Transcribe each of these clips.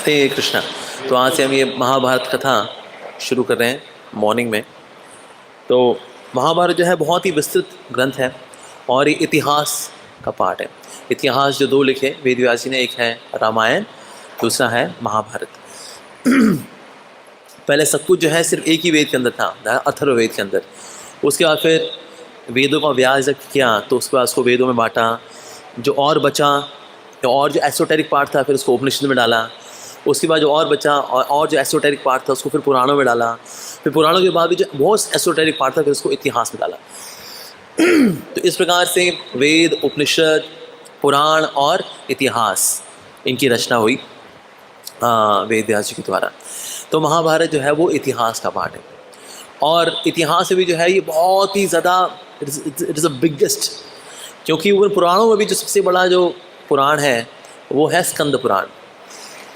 हरे कृष्णा। तो आज से हम ये महाभारत कथा शुरू कर रहे हैं मॉर्निंग में। तो महाभारत जो है बहुत ही विस्तृत ग्रंथ है और ये इतिहास का पार्ट है। इतिहास जो दो लिखे वेद व्यास जी ने, एक है रामायण, दूसरा है महाभारत। पहले सब कुछ जो है सिर्फ एक ही वेद के अंदर था, अथर्ववेद के अंदर। उसके बाद फिर वेदों का व्यास जब किया तो उसके बाद उसको वेदों में बांटा। जो और बचा और जो एसोटेरिक पार्ट था फिर उसको उपनिषद में डाला। उसके बाद जो और बचा और जो एसोटेरिक पार्ट था उसको फिर पुराणों में डाला। फिर पुराणों के बाद भी जो बहुत एसोटेरिक पार्ट था फिर उसको इतिहास में डाला। तो इस प्रकार से वेद, उपनिषद, पुराण और इतिहास, इनकी रचना हुई वेद व्यास जी के द्वारा। तो महाभारत जो है वो इतिहास का पार्ट है। और इतिहास में भी जो है ये बहुत ही ज़्यादा इट इज़ द बिगेस्ट, क्योंकि वो पुराणों में भी जो सबसे बड़ा जो पुराण है वो है स्कंद पुराण।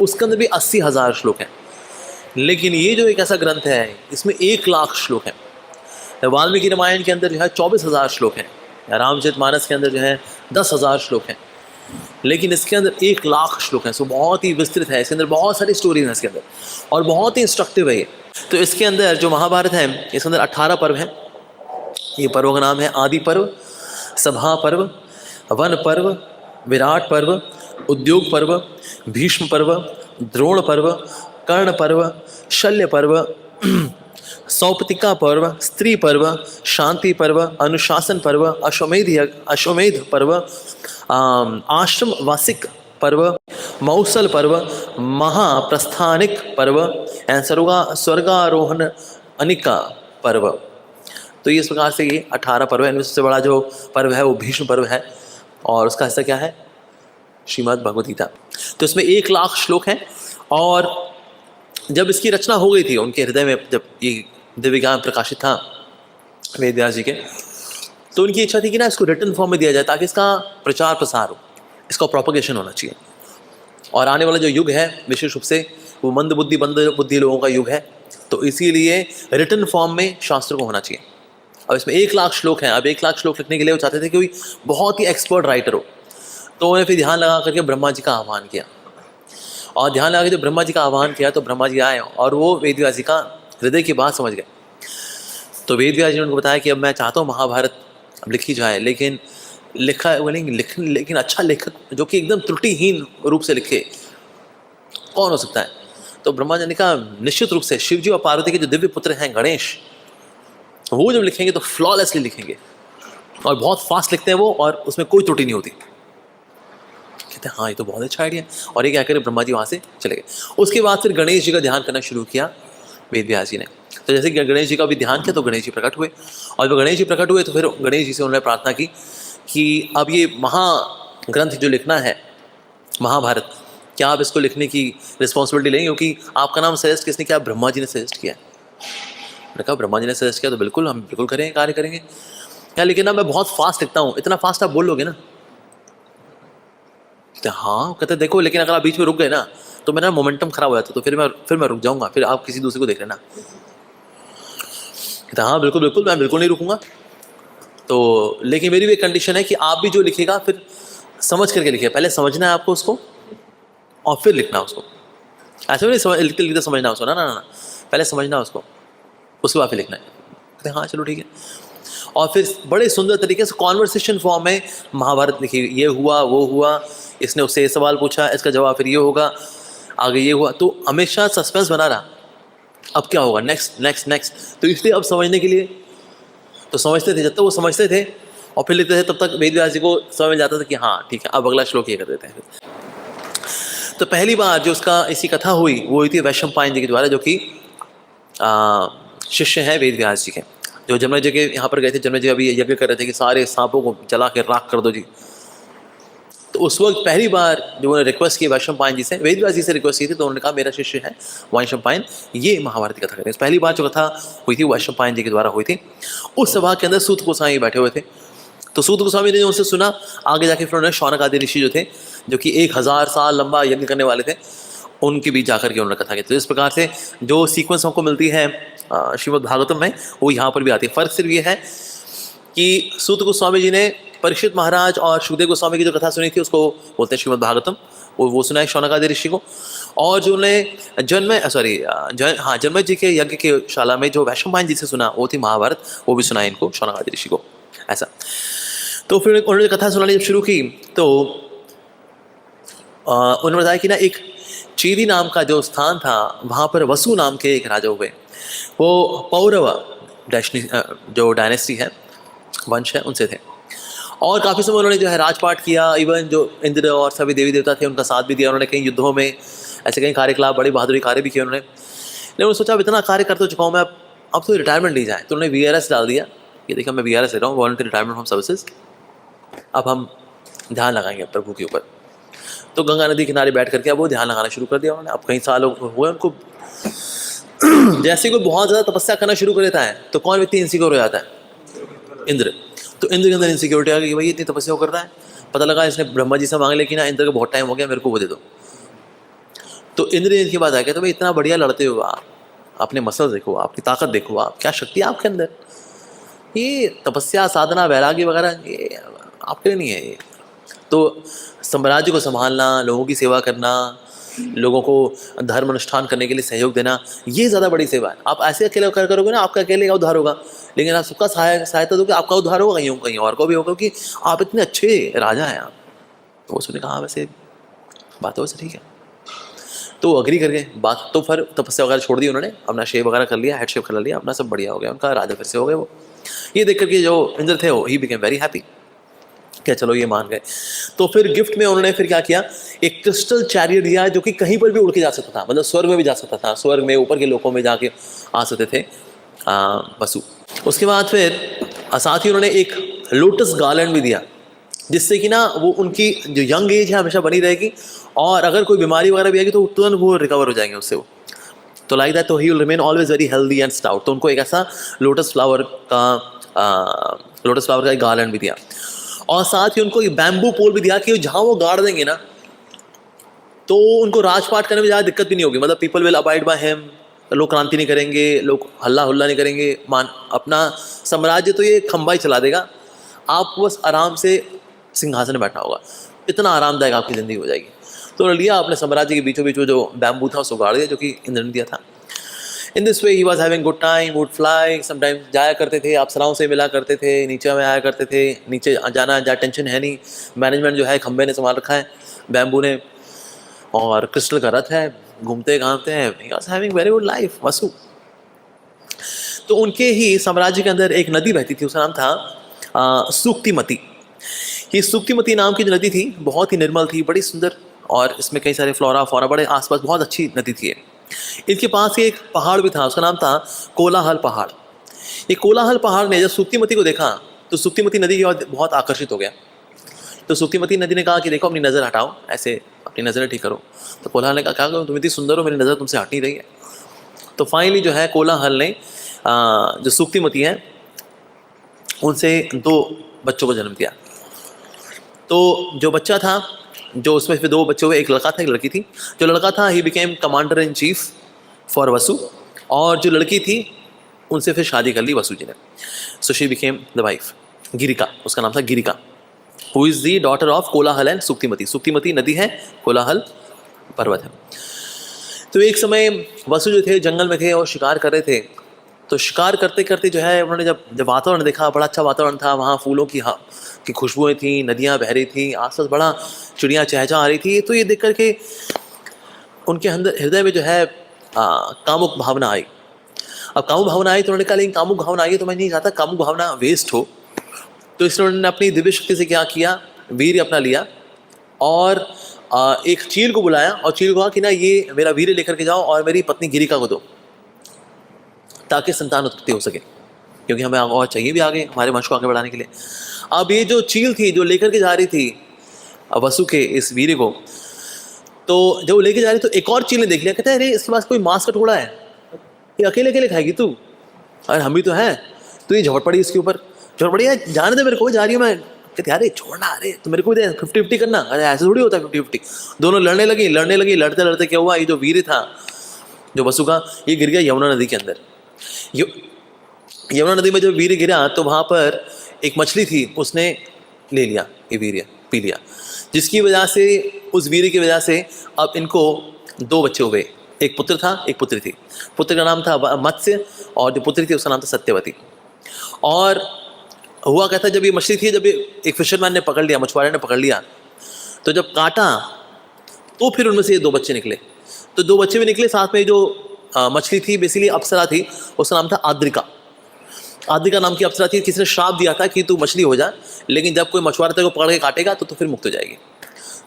उस स्कंद भी 80,000 श्लोक हैं। लेकिन ये जो एक ऐसा ग्रंथ है इसमें 1,00,000 श्लोक हैं। वाल्मीकि रामायण के अंदर जो है 24,000 श्लोक हैं। रामचरितमानस के अंदर जो है 10,000 श्लोक हैं। लेकिन इसके अंदर 1,00,000 श्लोक हैं। सो बहुत ही विस्तृत है। इसके अंदर बहुत सारी स्टोरीज हैं इसके अंदर और बहुत ही इंस्ट्रक्टिव है ये। तो इसके अंदर जो महाभारत है इसके अंदर 18 पर्व हैं। ये पर्वों का नाम है आदि पर्व, सभा पर्व, वन पर्व, विराट पर्व, उद्योग पर्व, भीष्म पर्व, द्रोण पर्व, कर्ण पर्व, शल्य पर्व, सौपतिका पर्व, स्त्री पर्व, शांति पर्व, अनुशासन पर्व, अश्वमेध पर्व, आश्रम वासिक पर्व, मौसल पर्व, महाप्रस्थानिक पर्व एंड स्वर्गारोहण अनिका पर्व। तो इस प्रकार से ये 18 पर्व है। इनमें सबसे बड़ा जो पर्व है वो भीष्म पर्व है और उसका हिस्सा क्या है? श्रीमद् भगवद गीता। तो इसमें 1,00,000 श्लोक हैं। और जब इसकी रचना हो गई थी उनके हृदय में, जब ये दिव्य ज्ञान प्रकाशित था वेद व्यास जी के, तो उनकी इच्छा थी कि ना इसको रिटन फॉर्म में दिया जाए ताकि इसका प्रचार प्रसार हो, इसका प्रोपगेशन होना चाहिए। और आने वाला जो युग है विशेष रूप से वो मंद बुद्धि लोगों का युग है। तो इसीलिए रिटन फॉर्म में शास्त्र को होना चाहिए। अब इसमें 1,00,000 श्लोक हैं। अब 1,00,000 श्लोक लिखने के लिए वो चाहते थे कि कोई बहुत ही एक्सपर्ट राइटर हो। तो उन्होंने फिर ध्यान लगा करके ब्रह्मा जी का आह्वान किया। और ध्यान लगा के जब ब्रह्मा जी का आह्वान किया तो ब्रह्मा जी आए और वो वेद व्यास जी का हृदय की बात समझ गए। तो वेद व्यास जी ने उनको बताया कि अब मैं चाहता हूँ महाभारत अब लिखी जाए, लेकिन लेकिन अच्छा लेखक जो कि एकदम त्रुटिहीन रूप से लिखे कौन हो सकता है? तो ब्रह्मा जी ने कहा निश्चित रूप से शिव जी और पार्वती के जो दिव्य पुत्र हैं गणेश, वो जब लिखेंगे तो फ्लॉलेसली लिखेंगे और बहुत फास्ट लिखते हैं वो, और उसमें कोई त्रुटि नहीं होती। कहते हैं हाँ ये तो बहुत अच्छा आइडिया। और ये क्या करें, ब्रह्मा जी वहाँ से चले गए। उसके बाद फिर गणेश जी का ध्यान करना शुरू किया वेद व्यास जी ने। तो जैसे कि गणेश जी का भी ध्यान किया तो गणेश जी प्रकट हुए। और जब गणेश जी प्रकट हुए तो फिर गणेश जी से उन्होंने प्रार्थना की कि अब ये महाग्रंथ जो लिखना है महाभारत, क्या आप इसको लिखने की रिस्पॉन्सिबिलिटी लेंगे? क्योंकि आपका नाम सजेस्ट किसने किया? ब्रह्मा जी ने सजेस्ट किया। मैंने कहा ब्रह्मा जी ने सजेस्ट किया तो बिल्कुल हम बिल्कुल करेंगे, कार्य करेंगे। क्या लेकिन ना मैं बहुत फास्ट लिखता हूँ। इतना फास्ट आप बोल लोगे ना? कहते हाँ। कहते देखो लेकिन अगर आप बीच में रुक गए ना तो मेरा मोमेंटम खराब हो जाता, तो फिर मैं रुक जाऊंगा, फिर आप किसी दूसरे को देख लेना। कहते हाँ बिल्कुल बिल्कुल, मैं बिल्कुल नहीं रुकूंगा। तो लेकिन मेरी भी एक कंडीशन है कि आप भी जो लिखेगा फिर समझ करके लिखिए। पहले समझना है आपको उसको और फिर लिखना उसको। ऐसे नहीं लिखते लिखते समझना उसको, ना ना ना, पहले समझना उसको उसके बाद फिर लिखना है। कहते हाँ चलो ठीक है। और फिर बड़े सुंदर तरीके से कॉन्वर्सेशन फॉर्म में महाभारत लिखी। ये हुआ, वो हुआ, इसने उससे ये सवाल पूछा, इसका जवाब फिर ये होगा, आगे ये हुआ। तो हमेशा सस्पेंस बना रहा, अब क्या होगा, नेक्स्ट नेक्स्ट नेक्स्ट। तो इसलिए अब समझने के लिए तो समझते थे, जब तक वो समझते थे और फिर लिखते थे तब तक वेद व्यास जी को समझ में जाता था कि हाँ ठीक है अब अगला श्लोक ये कर देते हैं। तो पहली बार जो उसका ऐसी कथा हुई वो हुई थी वैशंपायन जी के द्वारा, जो कि शिष्य हैं वेद व्यास जी के, जो जमना जी के यहाँ पर गए थे। जमना जी अभी यज्ञ कर रहे थे कि सारे सांपों को जला के राख कर दो जी। तो उस वक्त पहली बार जो उन्होंने रिक्वेस्ट की वैशंपायन जी से, वेद व्यास जी से रिक्वेस्ट की थी, तो उन्होंने कहा मेरा शिष्य है वैशंपायन, ये महाभारत की कथा करें। पहली बार जो कथा हुई थी वैशंपायन जी के द्वारा हुई थी। उस सभा के अंदर सूत गोस्वामी बैठे हुए थे। तो सूत गोस्वामी ने उनसे सुना। आगे जाके फिर उन्होंने शौनक आदि ऋषि जो थे, जो कि 1,000 साल लंबा यज्ञ करने वाले थे, उनके बीच जाकर के उन्होंने कथा की। तो इस प्रकार से जो सीक्वेंस हमको मिलती है श्रीमद् भागवतम में वो यहाँ पर भी आती है। फ़र्क सिर्फ ये है कि सूत गोस्वामी जी ने परीक्षित महाराज और शुकदेव गोस्वामी की जो कथा सुनी थी उसको बोलते हैं श्रीमद् भागवतम, वो सुना है शौनक आदि ऋषि को। और जो उन्हें जन्मय जी के यज्ञ के शाला में जो वैशंपायन जी से सुना वो थी महाभारत, वो भी सुना है इनको शौनक आदि ऋषि को ऐसा। तो फिर उन्होंने कथा सुनानी जब शुरू की तो उन्होंने बताया कि ना एक चेदी नाम का जो स्थान था वहाँ पर वसु नाम के एक राजा हुए, वो पौरव जो डायनेस्टी है, वंश है, उनसे थे। और काफ़ी समय उन्होंने जो है राजपाट किया, इवन जो इंद्र और सभी देवी देवता थे उनका साथ भी दिया उन्होंने, कई युद्धों में ऐसे कई कार्यकलाप, बड़ी बहादुरी कार्य भी किए उन्होंने। लेकिन उन्होंने सोचा अब इतना कार्य कर तो चुका हूँ मैं, अब तो रिटायरमेंट ली जाए। तो उन्होंने VRS डाल दिया, ये देखा मैं VRS ले रहा हूँ, वॉलंटरी रिटायरमेंट फ्रॉम सर्विसेज, अब हम ध्यान लगाएंगे प्रभु के ऊपर। तो गंगा नदी किनारे बैठ करके अब वो ध्यान लगाना शुरू कर दिया उन्होंने। अब कई साल हुए उनको। जैसे कोई बहुत ज़्यादा तपस्या करना शुरू कर देता है तो कौन व्यक्ति इनसिक्योर हो जाता है? इंद्र। तो इंद्र के अंदर इनसिक्योरिटी आ गई कि भाई इतनी तपस्या कर रहा है, पता लगा इसने ब्रह्मा जी से मांग लिया कि ना इंद्र का बहुत टाइम हो गया, मेरे को वो दे दो। तो इंद्र ने इसकी बात आ गया तो भाई इतना बढ़िया लड़ते हो आप, अपने मसल देखो, आपकी ताकत देखो, आप क्या शक्ति है आपके अंदर, ये तपस्या साधना वैराग्य वगैरह ये आपके लिए नहीं है। ये तो साम्राज्य को संभालना, लोगों की सेवा करना, लोगों को धर्म अनुष्ठान करने के लिए सहयोग देना, ये ज़्यादा बड़ी सेवा है। आप ऐसे अकेले कर करोगे ना, आपका अकेले का उद्धार होगा, लेकिन आप सबका सहायता दोगे, आपका उद्धार होगा, कहीं और को भी होगा, क्योंकि आप इतने अच्छे राजा हैं आप। तो उसने कहा वैसे बात तो वैसे ठीक है। तो अग्री करके बात, तो फिर तपस्या वगैरह छोड़ दी उन्होंने, अपना शेव वगैरह कर लिया, हेड शेव कर लिया अपना, सब बढ़िया हो गया उनका, राजा फिर से हो गए वो। ये देख करके जो इंद्र थे वो ही बिकेम वेरी हैप्पी, क्या चलो ये मान गए। तो फिर गिफ्ट में उन्होंने फिर क्या किया, एक क्रिस्टल चैरियट दिया जो कि कहीं पर भी उड़ के जा सकता था, मतलब स्वर्ग में भी जा सकता था, स्वर्ग में ऊपर के लोकों में जाके आ सकते थे वसु। उसके बाद फिर साथ ही उन्होंने एक लोटस गार्लैंड भी दिया, जिससे कि ना वो उनकी जो यंग एज है हमेशा बनी रहेगी, और अगर कोई बीमारी वगैरह भी आएगी तो तुरंत वो रिकवर हो जाएंगे उससे वो। तो लाइक दैट, तो ही will remain always very healthy and stout. तो उनको एक ऐसा लोटस फ्लावर का एक गार्लैंड भी दिया, और साथ ही उनको एक बैम्बू पोल भी दिया कि जहाँ वो गाड़ देंगे ना तो उनको राजपाट करने में ज़्यादा दिक्कत भी नहीं होगी, मतलब people will abide by him, लोग क्रांति नहीं करेंगे, लोग हल्ला हुल्ला नहीं करेंगे, अपना साम्राज्य तो ये खंबा ही चला देगा, आप बस आराम से सिंहासन में बैठना होगा, इतना आरामदायक आपकी ज़िंदगी हो जाएगी। तो लिया अपने साम्राज्य के बीचों बीच जो बैम्बू था उसको गाड़ दिया, जो कि इंद्र ने दिया था। In this way he was having good time, would fly, sometimes जाया करते थे, अप्सराओं से मिला करते थे, नीचे में आया करते थे, नीचे जाना जहाँ टेंशन है नहीं, मैनेजमेंट जो है खंबे ने संभाल रखा है, बैम्बू ने, और क्रिस्टल का रथ है, घूमते घामते हैं, he was having very good life Vasu. तो उनके ही साम्राज्य के अंदर एक नदी बहती थी, उसका नाम था सूक्तिमती। ये सूक्तिमती नाम की जो नदी थी बहुत ही निर्मल थी, बड़ी सुंदर, और इसमें कई सारे फ्लोरा फौरा, बड़े आसपास बहुत अच्छी नदी थी। इसके पास ही एक पहाड़ भी था, उसका नाम था कोलाहल पहाड़। ये कोलाहल पहाड़ ने जब सूक्तिमती को देखा तो सूक्तिमती नदी की ओर बहुत आकर्षित हो गया। तो सूक्तिमती नदी ने कहा कि देखो अपनी नज़र हटाओ, ऐसे अपनी नज़रें ठीक करो। तो कोलाहल ने कहा क्या करूँ, तुम इतनी सुंदर हो, मेरी नज़र तुमसे हट नहीं रही है। तो फाइनली जो है कोलाहल ने जो सूक्तिमती हैं उनसे 2 बच्चों को जन्म दिया। तो जो बच्चा था, जो उसमें फिर 2 बच्चे हुए, एक लड़का था एक लड़की थी। जो लड़का था he became commander in chief for Vasu, और जो लड़की थी उनसे फिर शादी कर ली वसु जी ने। So she became the wife Girika, उसका नाम था Girika, who is the daughter of Kolahal and Suktimati. Suktimati नदी है, कोलाहल पर्वत है। तो एक समय वसु जो थे जंगल में थे और शिकार कर रहे थे। तो शिकार करते करते जो है उन्होंने जब वातावरण देखा, बड़ा अच्छा वातावरण था, वहाँ फूलों की खुशबुएं थी, नदियाँ बह रही थी, आसपास बड़ा चिड़ियाँ चहचहा आ रही थी। तो ये देख करके उनके अंदर हृदय में जो है कामुक भावना आई। अब कामुक भावना आई तो उन्होंने कहा लेकिन कामुक भावना आई है तो मैं नहीं चाहता कामुक भावना वेस्ट हो। तो इसलिए उन्होंने अपनी दिव्य शक्ति से क्या किया, वीर्य अपना लिया और एक चील को बुलाया और चील को कहा कि ना ये मेरा वीर्य लेकर के जाओ और मेरी पत्नी गिरिका को दो, ताकि संतान उत्पत्ति हो सके, क्योंकि हमें और चाहिए भी आगे हमारे वंश को आगे बढ़ाने के लिए। अब ये जो चील थी जो लेकर के जा रही थी वसु के इस वीर्य को, तो जब वो लेके जा रही तो एक और चील ने देख लिया, कहता है अरे इसके पास कोई मांस का टुकड़ा है, ये अकेले अकेले खाएगी तू, अरे हम भी तो हैं। तो ये झपट पड़ी इसके ऊपर, झपट पड़ी, जाने दे मेरे को, जा रही हूँ मैं। कहते अरे छोड़ना, अरे तो मेरे को दे 50-50 करना। अरे ऐसे थोड़ी होता है 50-50। दोनों लड़ने लगी, लड़ते लड़ते क्या हुआ, ये जो वीर्य था जो वसु का, ये गिर गया यमुना नदी के अंदर। यमुना नदी में जब वीर्य गिरा तो वहाँ पर एक मछली थी, उसने ले लिया ये वीर्य, पी लिया, जिसकी वजह से, उस वीर्य की वजह से अब इनको 2 बच्चे हुए, एक पुत्र था एक पुत्री थी। पुत्र का नाम था मत्स्य और जो पुत्री थी उसका नाम था सत्यवती। और हुआ कहता जब ये मछली थी, जब एक फिशरमैन ने पकड़ लिया, मछुआरे ने पकड़ लिया, तो जब काटा तो फिर उनमें से 2 बच्चे निकले। तो 2 बच्चे भी निकले, साथ में जो मछली थी बेसिकली अप्सरा थी, उसका नाम था आद्रिका। आद्रिका नाम की अप्सरा थी। किसी ने श्राप दिया था कि तू मछली हो जा, लेकिन जब कोई मछुआरा तेरे को पकड़ के काटेगा तो फिर मुक्त हो जाएगी।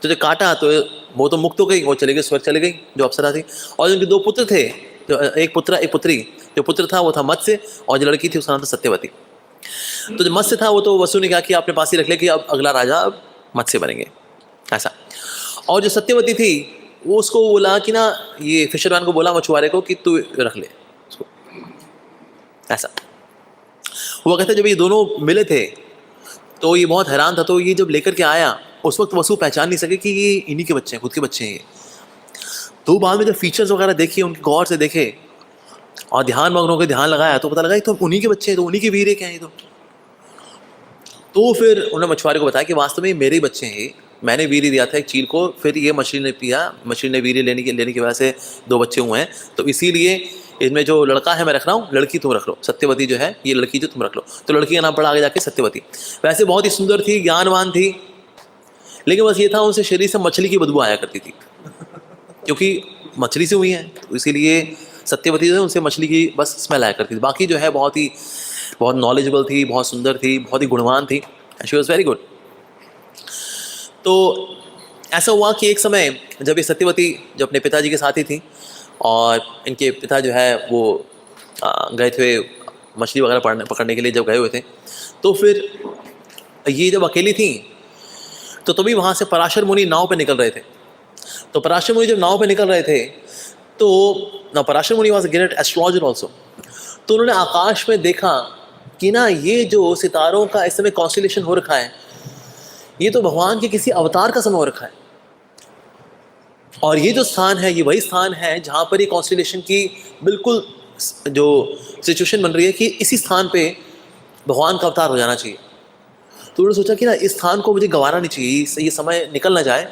तो जब काटा तो वो तो मुक्त हो गई, वो चली गई, स्वर्ग चली गई जो अप्सरा थी। और उनके 2 पुत्र थे, जो एक पुत्र एक पुत्री। जो पुत्र था वो था मत्स्य और जो लड़की थी उसका नाम था सत्यवती। तो जो मत्स्य था वो तो वसु ने कहा कि अपने पास ही रख ले कि अब अगला राजा अब मत्स्य बनेंगे, ऐसा। और जो सत्यवती थी वो उसको बोला कि ना, ये फिशरमैन को बोला, मछुआरे को, कि तू रख ले उसको, ऐसा। वो कहते जब ये दोनों मिले थे तो ये बहुत हैरान था। तो ये जब लेकर के आया उस वक्त वसु पहचान नहीं सके कि ये इन्हीं के बच्चे हैं, खुद के बच्चे हैं ये। तो बाद में जब फीचर्स वगैरह देखे, उनके गौर से देखे और ध्यान मग्न होकर ध्यान लगाया तो पता लगा तो उन्हीं के बच्चे हैं, तो उन्हीं के वीर क्या है ये तो फिर उन्होंने मछुआरे को बताया कि वास्तव में मेरे ही बच्चे हैं ये, मैंने वीर्य दिया था एक चील को, फिर ये मछली ने पिया, मछली ने वीर्य लेने की वजह से 2 बच्चे हुए हैं। तो इसीलिए इसमें जो लड़का है मैं रख रहा हूँ, लड़की तुम रख लो, सत्यवती जो है ये लड़की जो तुम रख लो। तो लड़की का नाम पड़ा आगे जाके सत्यवती। वैसे बहुत ही सुंदर थी, ज्ञानवान थी, लेकिन बस ये था उनसे शरीर से मछली की बदबू आया करती थी, क्योंकि मछली से हुई है, तो इसीलिए सत्यवती जो है उनसे मछली की बस स्मेल आया करती थी। बाकी जो है बहुत नॉलेजेबल थी, बहुत सुंदर थी, बहुत ही गुणवान थी, शी वॉज वेरी गुड। तो ऐसा हुआ कि एक समय जब ये सत्यवती जो अपने पिताजी के साथ ही थी और इनके पिता जो है वो गए थे मछली वगैरह पकड़ने के लिए, जब गए हुए थे तो फिर ये जब अकेली थी तो तभी वहाँ से पराशर मुनि नाव पे निकल रहे थे। तो पराशर मुनि जब नाव पे निकल रहे थे तो ना, पराशर मुनि was a great astrologer also. तो उन्होंने आकाश में देखा कि ना ये जो सितारों का इस समय कॉन्स्टेलेशन हो रखा है, ये तो भगवान के किसी अवतार का समय हो रखा है। और ये जो स्थान है ये वही स्थान है जहाँ पर ये कॉन्स्टेलेशन की बिल्कुल जो सिचुएशन बन रही है कि इसी स्थान पे भगवान का अवतार हो जाना चाहिए। तो उन्होंने सोचा कि ना इस स्थान को मुझे गंवाना नहीं चाहिए, ये समय निकल ना जाए,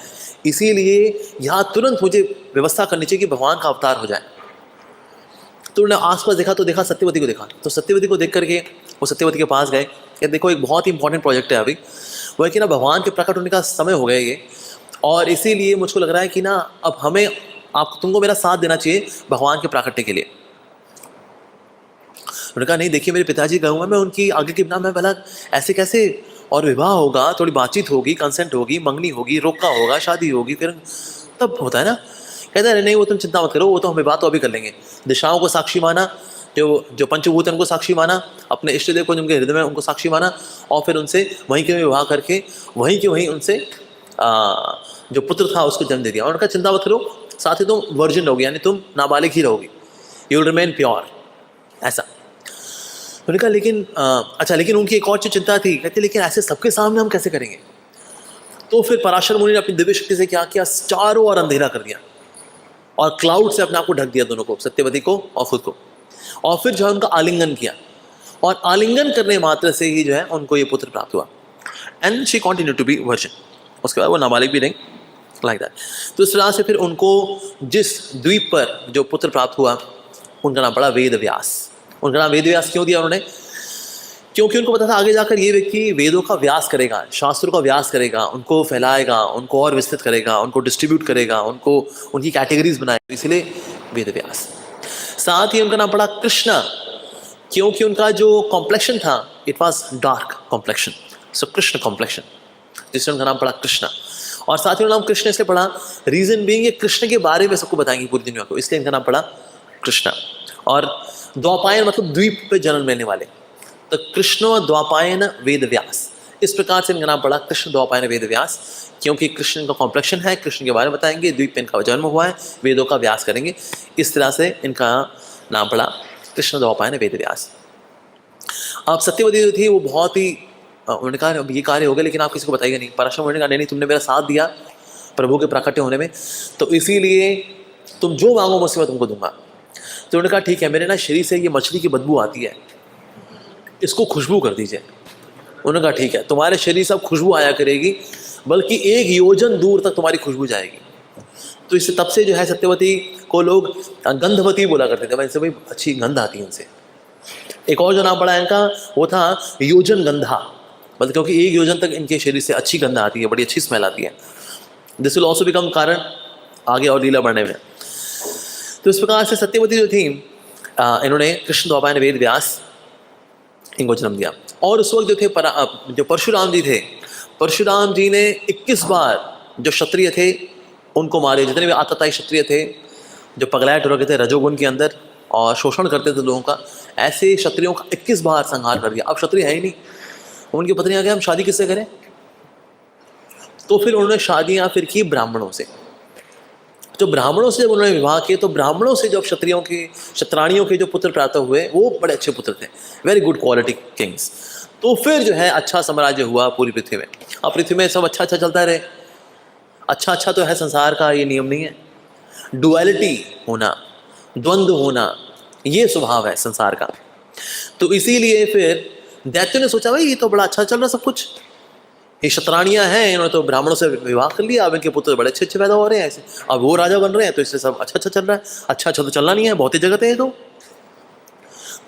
इसीलिए यहाँ तुरंत मुझे व्यवस्था करनी चाहिए कि भगवान का अवतार हो जाए। तो उन्होंने आसपास देखा तो देखा सत्यवती को देखा। तो सत्यवती को देख करके वो सत्यवती के पास गए कि देखो एक बहुत ही इंपॉर्टेंट प्रोजेक्ट है अभी, वो है कि ना भगवान के प्रकट होने का समय हो गया ये, और इसीलिए मुझको लग रहा है कि ना अब हमें तुमको मेरा साथ देना चाहिए भगवान के प्राकट्य के लिए। उन्होंने कहा नहीं देखिए मेरे पिताजी गए हुए, मैं उनकी आगे के बिना मैं भला ऐसे कैसे, और विवाह होगा, थोड़ी बातचीत होगी, कंसेंट होगी, मंगनी होगी, रोका होगा, शादी होगी, फिर तब होता है ना। कहता है नहीं वो तुम चिंता मत करो, वो तो हमें बात तो अभी कर लेंगे। दिशाओं को साक्षी माना, जो पंचभूत उनको साक्षी माना, अपने इष्ट देव को जिनके हृदय में उनको साक्षी माना, और फिर उनसे वहीं के विवाह करके वहीं के वहीं उनसे जो पुत्र था उसको जन्म दे दिया। और उनका चिंता मत करो, साथ ही तुम वर्जिन रहोगी, यानी तुम नाबालिग ही रहोगी, यू विल रिमेन प्योर, ऐसा। उन्होंने कहा लेकिन अच्छा, लेकिन उनकी एक और चिंता थी, कहते लेकिन ऐसे सबके सामने हम कैसे करेंगे। तो फिर पराशर मुनि ने अपनी दिव्य शक्ति से क्या किया, चारों ओर अंधेरा कर दिया और क्लाउड से अपने आप को ढक दिया, दोनों को, सत्यवती को और खुद को। और फिर जो है उनका आलिंगन किया, और आलिंगन करने मात्र से ही जो है उनको ये पुत्र प्राप्त हुआ। And she continue to be virgin. उसके बाद वो नाबालिग भी नहीं, लाइक दैट। तो इस तरह से फिर उनको जिस द्वीप पर जो पुत्र प्राप्त हुआ उनका नाम पड़ा वेद व्यास। उनका नाम वेद व्यास क्यों दिया उन्होंने, क्योंकि उनको पता था आगे जाकर ये व्यक्ति वेदों का व्यास करेगा, शास्त्रों का व्यास करेगा, उनको फैलाएगा, उनको और विस्तृत करेगा, उनको डिस्ट्रीब्यूट करेगा, उनको उनकी कैटेगरीज बनाएगा, इसलिए वेद व्यास। साथ ही उनका नाम पड़ा कृष्णा, क्योंकि उनका जो कॉम्प्लेक्शन था it was dark complexion, so Krishna complexion, जिससे उनका नाम पड़ा कृष्णा। और साथ ही उनका नाम कृष्ण इसलिए पड़ा, रीजन बीइंग ये कृष्ण के बारे में सबको बताएंगे पूरी दुनिया को, इसलिए इनका नाम पड़ा कृष्णा। और द्वापायन मतलब द्वीप पे जन्म लेने वाले, तो कृष्ण द्वापायन वेद व्यास, इस प्रकार से इनका नाम पड़ा कृष्ण द्वापायन वेद व्यास, क्योंकि कृष्ण का कॉम्प्लेक्शन है, कृष्ण के बारे में बताएंगे, द्वीप पे इनका जन्म हुआ है, वेदों का व्यास करेंगे, इस तरह से इनका नाम पड़ा कृष्ण द्वापायन वेद व्यास। अब सत्यवती जो थी वो बहुत ही, उन्होंने कहा अब ये कार्य हो गया लेकिन आप किसी को बताइए नहीं। पराशर मुनि ने कहा नहीं तुमने मेरा साथ दिया प्रभु के प्राकट्य होने में, तो इसीलिए तुम जो मांगो मुझसे मैं तुमको दूंगा। तो उन्होंने कहा ठीक है, मेरे ना शरीर से ये मछली की बदबू आती है, इसको खुशबू कर दीजिए। उन्होंने कहा ठीक है, तुम्हारे शरीर से अब खुशबू आया करेगी, बल्कि 1 योजन दूर तक तुम्हारी खुशबू जाएगी। तो इससे तब से जो है सत्यवती को लोग गंधवती बोला करते थे, वैसे भाई अच्छी गंध आती है उनसे। एक और जो नाम पड़ा इनका वो था योजन गंधा, मतलब क्योंकि 1 योजन तक इनके शरीर से अच्छी गंध आती है, बड़ी अच्छी स्मेल आती है। दिस विल ऑल्सो बिकम कारण आगे और लीला बढ़ने में। तो इस प्रकार से सत्यवती जो थी, इन्होंने कृष्ण द्वापायन वेद व्यास इनको जन्म दिया। और उस वक्त जो थे जो परशुराम जी थे, परशुराम जी ने 21 बार जो क्षत्रिय थे उनको मारे। जितने भी आतताई क्षत्रिय थे जो पगलायट हो रखे थे रजोगुण के अंदर और शोषण करते थे लोगों का, ऐसे क्षत्रियों का 21 बार संहार कर दिया। अब क्षत्रिय है ही नहीं, उनकी पत्नी आ गया, हम शादी किससे करें? तो फिर उन्होंने शादियां फिर की ब्राह्मणों से। जो ब्राह्मणों से जब उन्होंने विवाह किए तो ब्राह्मणों से जो क्षत्रियों के क्षत्राणियों के जो पुत्र प्राप्त हुए वो बड़े अच्छे पुत्र थे, वेरी गुड क्वालिटी किंग्स। तो फिर जो है अच्छा साम्राज्य हुआ पूरी पृथ्वी में। अब पृथ्वी में सब अच्छा अच्छा चलता रहे, अच्छा अच्छा तो है संसार का, ये नियम नहीं है। डुअलिटी होना, द्वंद्व होना, ये स्वभाव है संसार का। तो इसीलिए फिर दैत्यों ने सोचा भाई ये तो बड़ा अच्छा चल रहा सब कुछ, ये क्षत्राणियां हैं, इन्होंने तो ब्राह्मणों से विवाह कर लिया, अब इनके पुत्र बड़े अच्छे अच्छे पैदा हो रहे हैं ऐसे, अब वो राजा बन रहे हैं, तो इससे सब अच्छा अच्छा चल रहा है। अच्छा अच्छा तो चलना नहीं है, बहुत ही जगत है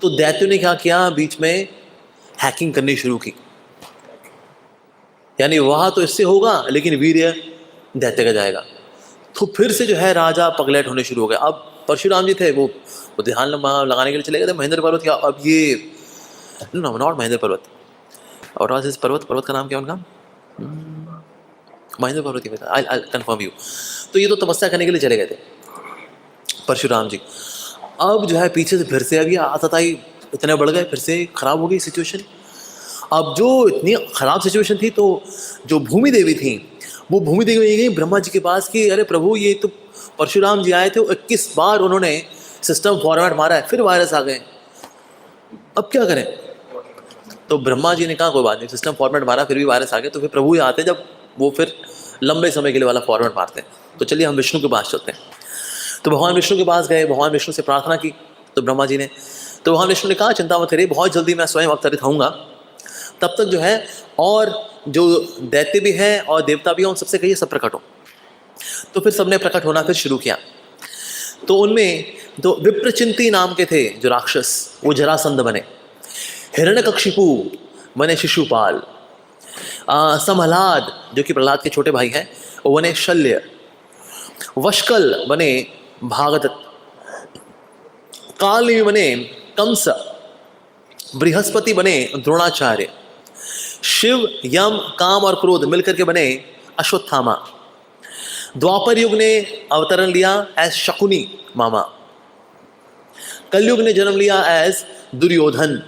तो दैत्यों ने क्या किया, बीच में हैकिंग करनी शुरू की। यानी विवाह तो इससे होगा लेकिन वीर्य दैत्य का जाएगा। तो फिर से जो है राजा पगलेट होने शुरू हो गए। अब परशुराम जी थे वो ध्यान लगाने के लिए चले गए थे महेंद्र पर्वत या अब ये नॉट महेंद्र पर्वत, और पर्वत का नाम क्या उनका, महेंद्र पर्वत ही था, आई कंफर्म यू। तो ये तो तपस्या करने के लिए चले गए थे परशुराम जी। अब जो है पीछे से फिर से अभी आतताई इतने बढ़ गए, फिर से खराब हो गई सिचुएशन। अब जो इतनी खराब सिचुएशन थी तो जो भूमि देवी थी वो भूमि देवी गई ब्रह्मा जी के पास कि अरे प्रभु ये तो परशुराम जी आए थे, 21 बार उन्होंने सिस्टम फॉर्मेट मारा है, फिर वायरस आ गए, अब क्या करें? तो ब्रह्मा जी ने कहा कोई बात नहीं, सिस्टम फॉर्मेट मारा फिर भी वायरस आ गए, तो फिर प्रभु ही आते जब वो फिर लंबे समय के लिए वाला फॉर्मेट मारते हैं। तो चलिए हम विष्णु के पास चलते हैं। तो भगवान विष्णु के पास गए, भगवान विष्णु से प्रार्थना की तो ब्रह्मा जी ने, तो भगवान विष्णु ने कहा चिंता मत करिए, बहुत जल्दी मैं स्वयं अवतरित होऊंगा, तब तक जो है और जो दैत्य भी हैं और देवता भी हैं उन सबसे कहिए सब प्रकट हो। तो फिर सबने प्रकट होना फिर शुरू किया। तो उनमें जो विप्रचिंती नाम के थे जो राक्षस, वो जरासंध बने, हिरण्यकशिपु बने शिशुपाल, समहलाद जो कि प्रहलाद के छोटे भाई हैं वो बने शल्य, वशकल बने भागदत्त, काल बने कंस, बृहस्पति बने द्रोणाचार्य, शिव यम काम और क्रोध मिलकर के बने अश्वत्थामा। द्वापर युग ने अवतरण लिया एज शकुनी मामा, कलयुग ने जन्म लिया एज दुर्योधन।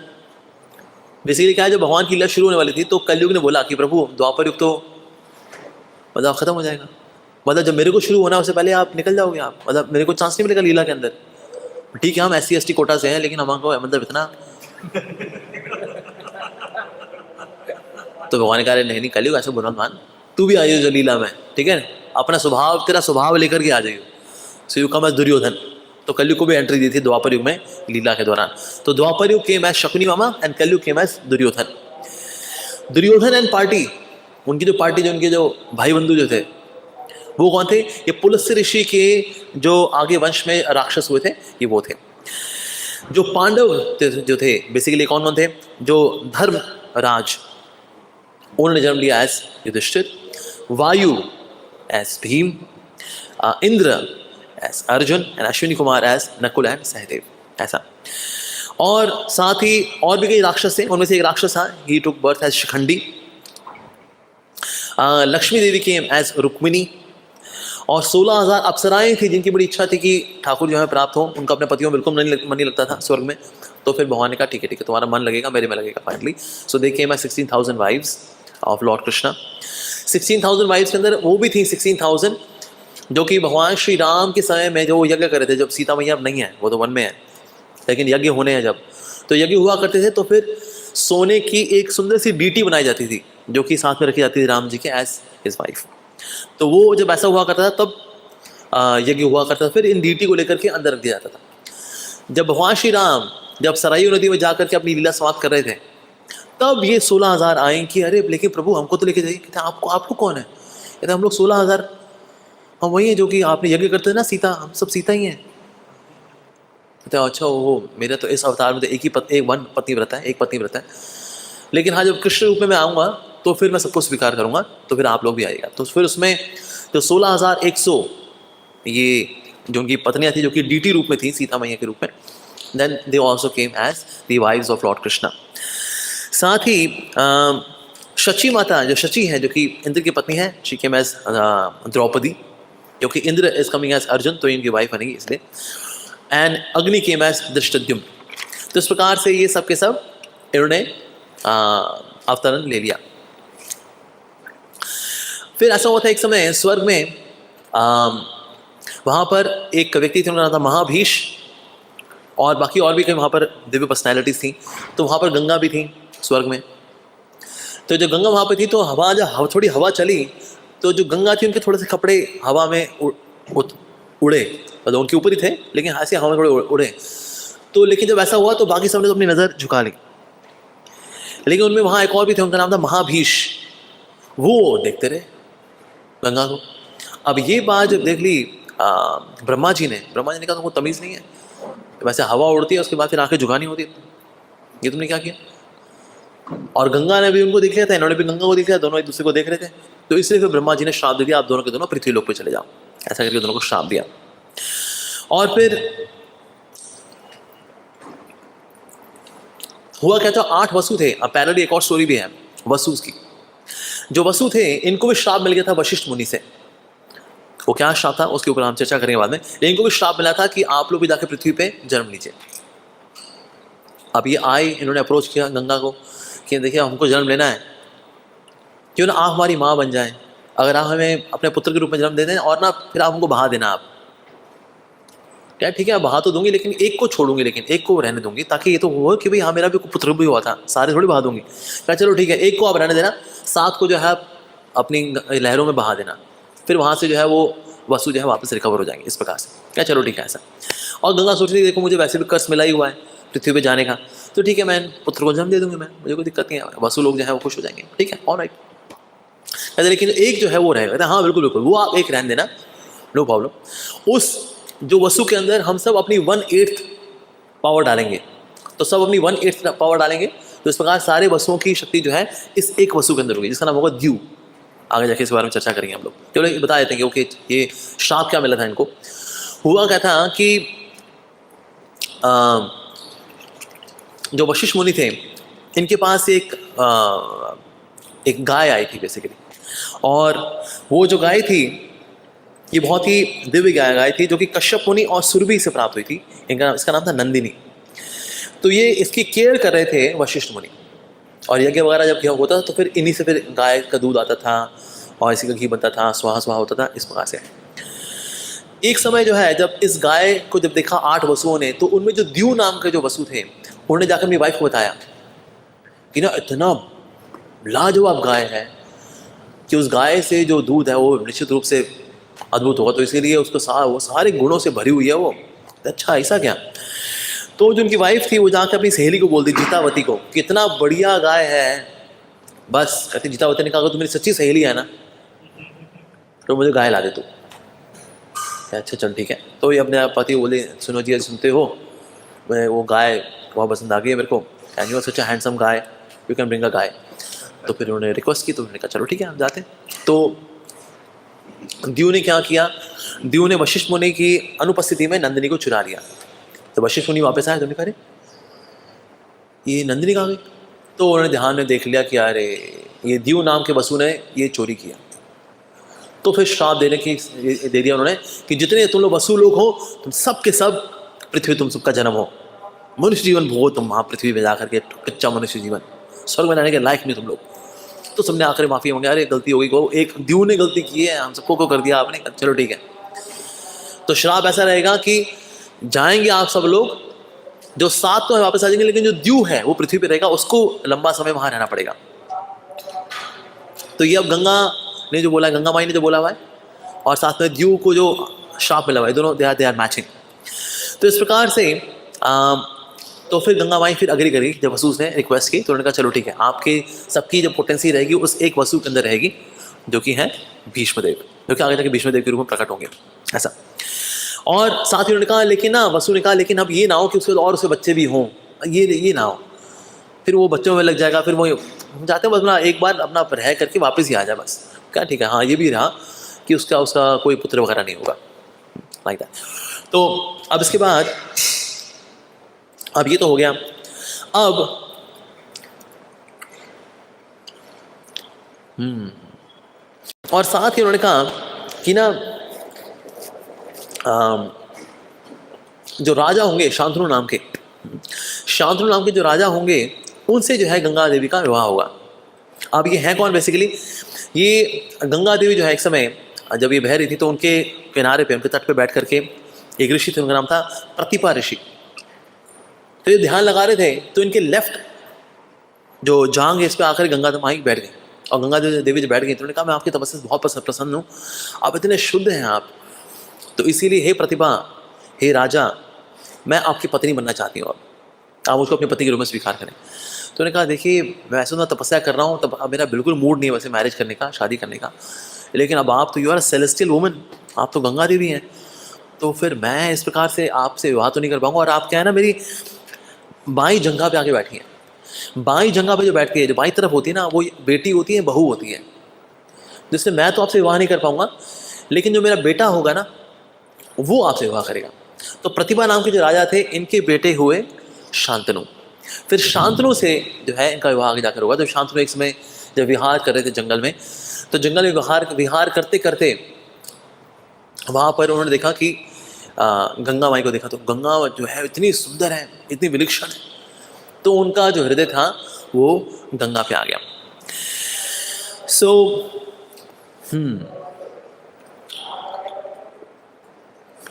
बेसिकली क्या है, जब भगवान की लीला शुरू होने वाली थी तो कलयुग ने बोला कि प्रभु द्वापर युग तो मतलब खत्म हो जाएगा, मतलब जब मेरे को शुरू होना उससे पहले आप निकल जाओगे, आप मतलब मेरे को चांस नहीं मिलेगा लीला के अंदर। ठीक है हम SC ST कोटा से हैं लेकिन हमको मतलब इतना तो भगवान ने कहा नहीं कलयुग ऐसे बुरा मान, तू भी आइयो जो लीला में, ठीक है अपना स्वभाव तेरा स्वभाव लेकर के आ जाइयो। So you come as Duryodhan. तो कलयुग को भी एंट्री दी थी द्वापर युग में लीला के दौरान। तो Dwapar Yug came as Shakuni mama and Kalyug came as Duryodhan. Duryodhan and party, उनकी जो पार्टी जो उनके जो भाई बंधु जो थे वो कौन थे, ये पुलस्त्य ऋषि के जो आगे वंश में राक्षस हुए थे ये वो थे। जो पांडव जो थे बेसिकली कौन कौन थे, जो धर्म राज उन्होंने जन्म लिया as Yudhishthir, Vayu as Bhim, Indra as Arjun and Ashwini Kumar as Nakul and Sahadev, ऐसा। और साथ ही और भी कई राक्षस थे, उनमें से एक राक्षस था he took birth as Shikhandi. Lakshmi Devi came as Rukmini, और 16,000 अप्सराएं थी जिनकी बड़ी इच्छा थी कि ठाकुर जो है प्राप्त हो, उनका अपने पतियों में बिल्कुल मन नहीं लगता था स्वर्ग में। तो फिर भगवान ने कहा ठीक है तुम्हारा मन लगेगा मेरे में लगेगा finally. So they came as 16,000 wives of lord Krishna. 16,000 wives के अंदर वो भी थी 16,000 जो कि भगवान श्री राम के समय में जो यज्ञ कर रहे थे, जब सीता मैया अब नहीं है वो तो वन में है लेकिन यज्ञ होने हैं जब, तो यज्ञ हुआ करते थे तो फिर सोने की एक सुंदर सी डीटी बनाई जाती थी जो कि साथ में रखी जाती थी राम जी के एज हिज वाइफ। तो वो जब ऐसा हुआ करता था तब यज्ञ हुआ करता था, फिर इन डीटी को लेकर के अंदर रख दिया जाता था। जब भगवान श्री राम जब सरायू नदी में जाकर के अपनी लीला समाप्त कर रहे थे तब ये 16,000 आए कि अरे लेकिन प्रभु हमको तो लेके जाइए। कहते आपको आपको कौन है? कहते हम लोग 16,000 हम वही हैं जो कि आपने यज्ञ करते थे ना, सीता, हम सब सीता ही हैं। कहते अच्छा वो मेरे तो इस अवतार में तो एक वन पत्नी व्रत है, एक पत्नी व्रत है, लेकिन हाँ जब कृष्ण रूप में मैं आऊँगा तो फिर मैं सबको स्वीकार करूँगा, तो फिर आप लोग भी आइएगा। तो फिर उसमें जो 16,100 ये जो उनकी पत्नियाँ थी जो कि डीटी रूप में थी, सीता मैया के रूप में, then they also came as the wives of lord Krishna. साथ ही शची माता, जो शची है जो कि इंद्र की पत्नी है, शी केम एज द्रौपदी, जो कि Indra is coming as Arjun, तो इनकी वाइफ बनेगी इसलिए। एंड अग्नि केम एज धृष्टद्युम्न। तो इस प्रकार से ये सब के सब इन्होंने अवतरण ले लिया। फिर ऐसा हुआ था एक समय स्वर्ग में, वहाँ पर एक व्यक्ति थे, उनका नाम था महाभीष, और बाकी और भी कई वहाँ पर दिव्य पर्सनैलिटीज थी। तो वहाँ पर गंगा भी थी स्वर्ग में। तो जो गंगा वहाँ पर थी, तो हवा जब थोड़ी हवा चली तो जो गंगा थी उनके थोड़े से कपड़े हवा में उड़े, मतलब उनके ऊपर ही थे लेकिन ऐसे हवा में थोड़े उड़े। तो लेकिन जब ऐसा हुआ तो बाकी सबने तो अपनी नज़र झुका ली, लेकिन उनमें वहाँ एक और भी थे, उनका नाम था महाभीष। वो देखते रहे गंगा को। अब ये बात जब देख ली ब्रह्मा जी ने कहा तुमको तमीज़ नहीं है, वैसे हवा उड़ती है उसके बाद फिर आंखें झुकानी होती है, ये तुमने क्या किया? और गंगा ने भी उनको देख लिया था, इन्होंने भी गंगा को देख लिया, दोनों एक दूसरे को देख रहे थे। तो इसलिए फिर ब्रह्मा जी ने श्राप दे दिया, आप दोनों के दोनों पृथ्वी लोक पे चले जाओ, ऐसा करके दोनों को श्राप दिया। और फिर हुआ क्या था, 8 वसु थे। अब पैरेलली एक और स्टोरी भी है वसु की। जो वसु थे इनको भी श्राप मिल गया था वशिष्ठ मुनि से। वो क्या श्राप था उसके ऊपर हम चर्चा करेंगे बाद में, लेकिन इनको भी श्राप मिला था कि आप लोग भी जाकर पृथ्वी पे जन्म लीजिए। अब ये आए, इन्होंने अप्रोच किया गंगा को कि देखिए हमको जन्म लेना है, क्यों ना आप हमारी माँ बन जाएं, अगर आप हमें अपने पुत्र के रूप में जन्म दे दें और ना फिर आप हमको बहा देना। आप क्या ठीक है बहा तो दूंगी, लेकिन एक को छोड़ूंगी, लेकिन एक को रहने दूंगी, ताकि ये तो हो कि भाई हाँ मेरा भी पुत्र भी हुआ था, सारे थोड़ी बहा दूंगी। क्या चलो ठीक है, एक को आप रहने देना, 7 को जो है अपनी लहरों में बहा देना, फिर वहाँ से जो है वो वसु जो है वापस रिकवर हो जाएंगे इस प्रकार से। क्या चलो ठीक है ऐसा। और गंगा सोच रही देखो मुझे वैसे भी कर्ज मिला ही हुआ है पृथ्वी पे जाने का, तो ठीक है मैं पुत्र को जन्म दे दूंगी, मैं मुझे कोई दिक्कत नहीं है, वसु लोग जो है वो खुश हो जाएंगे, ठीक है ऑलराइट। लेकिन एक जो है वो रहेगा। हाँ बिल्कुल बिल्कुल, वो आप एक रहने देना, नो प्रॉब्लम। उस जो वसु के अंदर हम सब अपनी 1/8 पावर डालेंगे, तो सब अपनी 1/8 पावर डालेंगे, तो इस प्रकार सारे वसुओं की शक्ति जो है इस एक वसु के अंदर होगी, जिसका नाम होगा द्यू। आगे जाके इस बारे में चर्चा करेंगे हम लोग। चलो ये बता देते हैं कि ओके ये श्राप क्या मिला था इनको। हुआ क्या था कि जो वशिष्ठ मुनि थे इनके पास एक गाय आई थी बेसिकली, और वो जो गाय थी ये बहुत ही दिव्य गाय थी, जो कि कश्यप मुनि और सुरभि से प्राप्त हुई थी। इसका नाम था नंदिनी। तो ये इसकी केयर कर रहे थे वशिष्ठ मुनि, और यज्ञ वगैरह जब होता था तो फिर इन्हीं से फिर गाय का दूध आता था और इसी का घी बनता था, स्वाहा स्वाहा होता था इस प्रकार से। एक समय जो है जब इस गाय को जब देखा 8 वसुओं ने, तो उनमें जो द्यू नाम के जो वसु थे उन्होंने जाकर अपनी वाइफ को बताया कि ना इतना लाजवाब गाय है कि उस गाय से जो दूध है वो निश्चित रूप से अद्भुत होगा, तो इसीलिए उसको वो सारे गुणों से भरी हुई है वो। अच्छा ऐसा क्या? तो जो उनकी वाइफ थी वो जाकर अपनी सहेली को बोल दी, जीतावती को, कितना बढ़िया गाय है। बस कहती जीतावती ने कहा तो मेरी सच्ची सहेली है ना, तो मुझे गाय ला दे तू। अच्छा चल ठीक है। तो ये अपने पति बोले सुनो जी सुनते हो, मैं वो गाय बहुत पसंद आ गई है मेरे को, and you are such a handsome guy, you can bring a guy. तो फिर उन्होंने रिक्वेस्ट की, तो उन्होंने कहा चलो ठीक है हम जाते हैं। तो द्यू ने क्या किया, द्यू ने वशिष्ठ मुनि की अनुपस्थिति में नंदिनी को चुरा लिया। तो वशिष्ठ मुनि वापस आए, तो उन्होंने कहा ये नंदिनी कहाँ गई? तो उन्होंने ध्यान में देख लिया कि अरे ये द्यू नाम के वसु ने ये चोरी किया। तो फिर श्राप दे दिया उन्होंने कि जितने तुम लोग वसु लोग हो, तुम सब के सब पृथ्वी तुम सबका जन्म हो, मनुष्य जीवन भोगो तुम वहाँ पृथ्वी में जाकर के, कच्चा मनुष्य जीवन, स्वर्ग में रहने के लायक नहीं तुम लोग। तो सबने आखिर माफ़ी मांगे, अरे गलती हो गई, को एक द्यू ने गलती की है, हम सबको को कर दिया आपने, चलो ठीक है। तो श्राप ऐसा रहेगा कि जाएंगे आप सब लोग, जो 7 तो वापस आ जाएंगे, लेकिन जो द्यू है वो पृथ्वी पे रहेगा, उसको लंबा समय वहां रहना पड़ेगा। तो ये अब गंगा ने जो बोला है, गंगा माई ने जो बोला हुआ है, और साथ में द्यू को जो श्राप मिला हुआ है, दोनों दे आर मैचिंग। तो इस प्रकार से तो फिर गंगा माई फिर अग्री करी जब वसु ने रिक्वेस्ट की, तो उन्होंने कहा चलो ठीक है, आपके सबकी जो पोटेंसी रहेगी उस एक वसु के अंदर रहेगी, जो कि है भीष्मदेव, जो कि आगे जाके भीष्मदेव के रूप में प्रकट होंगे, ऐसा। और साथ ही उन्होंने कहा लेकिन ना, वसु ने कहा लेकिन अब ये ना हो कि उसके और उसके बच्चे भी हों, ये ना हो, फिर वो बच्चों में लग जाएगा, फिर वो चाहते हैं बस ना एक बार अपना रह करके वापस ही आ जाए बस। क्या ठीक है, हाँ ये भी रहा कि उसका कोई पुत्र वगैरह नहीं होगा, लाइक दैट। तो अब इसके बाद अब ये तो हो गया। अब और साथ ही उन्होंने कहा कि ना जो राजा होंगे शांतनु नाम के जो राजा होंगे, उनसे जो है गंगा देवी का विवाह होगा। अब ये है कौन बेसिकली? ये गंगा देवी जो है एक समय जब ये बह रही थी तो उनके किनारे पे, उनके तट पे बैठ करके एक ऋषि थे, उनका नाम था प्रतिपा ऋषि। तो ये ध्यान लगा रहे थे, तो इनके लेफ्ट जो जांग है इस पर आकर गंगा माई बैठ गई, और गंगा देवी जो बैठ गई तो उन्होंने कहा मैं आपकी तपस्या से बहुत प्रसन्न हूँ, आप इतने शुद्ध हैं आप, तो इसीलिए हे प्रतिभा, हे राजा, मैं आपकी पत्नी बनना चाहती हूँ, आप मुझको अपने पति के रूप में स्वीकार करें। तो उन्होंने कहा देखिए वैसे मैं तपस्या कर रहा हूँ, तब अब मेरा बिल्कुल मूड नहीं है वैसे मैरिज करने का, शादी करने का, लेकिन अब आप तो यू आर सेलेस्टियल वुमन, आप तो गंगा देवी हैं, तो फिर मैं इस प्रकार से आपसे विवाह तो नहीं कर पाऊंगा। और आप क्या है ना, मेरी बाई जंघा पे आके बैठी हैं, बाई जंघा पे जो बैठती है, जो बाई तरफ होती है ना, वो बेटी होती है, बहू होती है, जिससे मैं तो आपसे विवाह नहीं कर पाऊंगा, लेकिन जो मेरा बेटा होगा ना वो आपसे विवाह करेगा। तो प्रतिभा नाम के जो राजा थे, इनके बेटे हुए शांतनु। फिर शांतनु से जो है इनका विवाह आगे जाकर होगा। तो शांतनु एक समय जब विहार कर रहे थे जंगल में, तो जंगल में विहार करते करते वहाँ पर उन्होंने देखा कि गंगा माई को देखा, तो गंगा जो है इतनी सुंदर है, इतनी विलक्षण है, तो उनका जो हृदय था वो गंगा पे आ गया।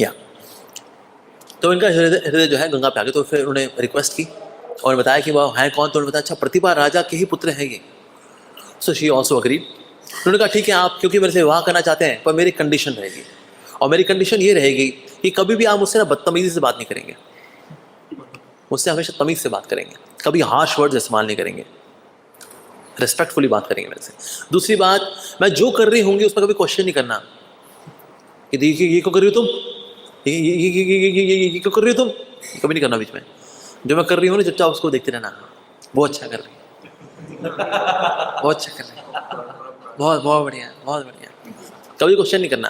या तो इनका हृदय जो है गंगा पे आ गया। तो फिर उन्होंने रिक्वेस्ट की और बताया कि वह है कौन, तो उन्होंने बताया अच्छा प्रतिभा राजा के ही पुत्र हैं ये। So she also agreed. उन्होंने कहा ठीक है, आप क्योंकि मेरे से विवाह करना चाहते हैं, पर मेरी कंडीशन रहेगी, और मेरी कंडीशन ये रहेगी कि कभी भी आप मुझसे ना बदतमीजी से बात नहीं करेंगे, मुझसे हमेशा तमीज से बात करेंगे, कभी हार्श वर्ड्स इस्तेमाल नहीं करेंगे, रिस्पेक्टफुली बात करेंगे मेरे से। दूसरी बात, मैं जो कर रही होंगी उसमें कभी क्वेश्चन नहीं करना कि देखिए ये क्यों कर रही हो तुम, ये क्यों कर रही हो तुम, कभी नहीं करना बीच में। जो मैं कर रही हूँ ना चुपचाप उसको देखते रहना, बहुत अच्छा कर रही है, बहुत अच्छा कर रही है, बहुत बहुत बढ़िया, बहुत बढ़िया। कभी क्वेश्चन नहीं करना,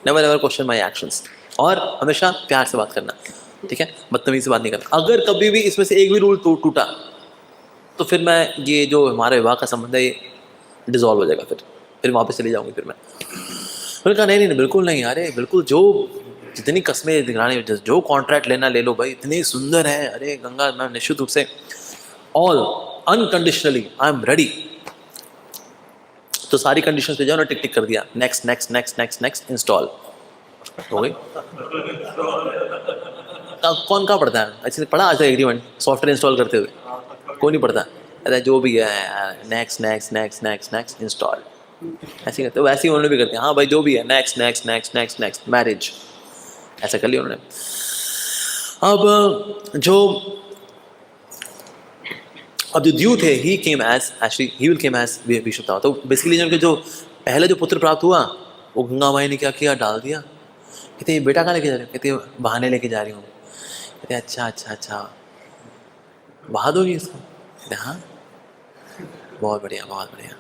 never ever question my actions, और हमेशा प्यार से बात करना, ठीक है, बदतमीजी से बात नहीं करना। अगर कभी भी इसमें से एक भी रूल टूटा तो फिर मैं ये जो हमारे विवाह का संबंध है ये डिसॉल्व हो जाएगा, फिर वापस चली जाऊंगी। फिर मैंने कहा नहीं बिल्कुल नहीं, अरे बिल्कुल, जो जितनी कस्में दिखानी, जो कॉन्ट्रैक्ट लेना ले लो भाई, इतनी सुंदर है, अरे गंगा, मैं निश्चित रूप से all unconditionally I am ready. तो सारी कंडीशन पे जाओ ना, टिक टिक कर दिया, next next next next next, install हो गई। कौन कहाँ पढ़ता है, अच्छे से पढ़ा आज तक एग्रीमेंट सॉफ्टवेयर इंस्टॉल करते हुए? कोई नहीं पढ़ता, अरे जो भी है next next next next next install, ऐसे करते, वैसे ही उन्होंने भी करते हैं, हाँ भाई जो भी है next next next next next marriage, ऐसा कर लिया उन्होंने। अब जो द्यू थे, he came as actually he will came as Vishnuta. तो बेसिकली उनके जो पहले जो पुत्र प्राप्त हुआ वो गंगा माई ने क्या किया, डाल दिया। कहते बेटा कहाँ लेके जा रहे हो? कहते बहाने लेके जा रही हूँ। कहते अच्छा बहा दोगी इसको? कहते हाँ, बहुत बढ़िया बहुत बढ़िया।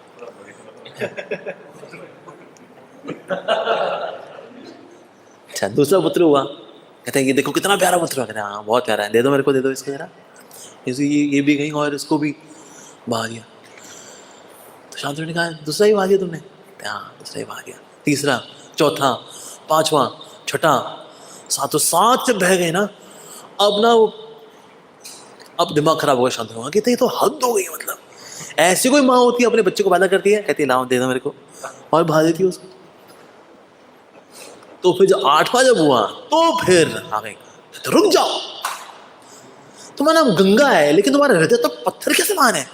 अच्छा दूसरा पुत्र हुआ, कहते हैं ये देखो कितना प्यारा पुत्र हुआ। कहते हैं हाँ बहुत प्यारा है, दे दो मेरे को, दे दो इसको जरा, ये भी गई और इसको भी बहा दिया। तो शांतनु ने कहा दूसरा ही बहा दिया तुमने? हाँ दूसरा ही बहा दिया। तीसरा, चौथा, पांचवा, छठा, सातों, सात जब बह गए ना, अब ना वो अब दिमाग खराब हो गया शांतनु का। कहते ये तो हद हो गई, मतलब ऐसी कोई माँ होती है अपने बच्चे को पैदा करती है, कहती है लाओ दे दो मेरे को, और बहा देती है उसको। तो फिर जो आठवां जब हुआ तो फिर आ गई, तो रुक जाओ, तुम्हारा नाम गंगा है लेकिन तुम्हारा हृदय तो पत्थर के समान है,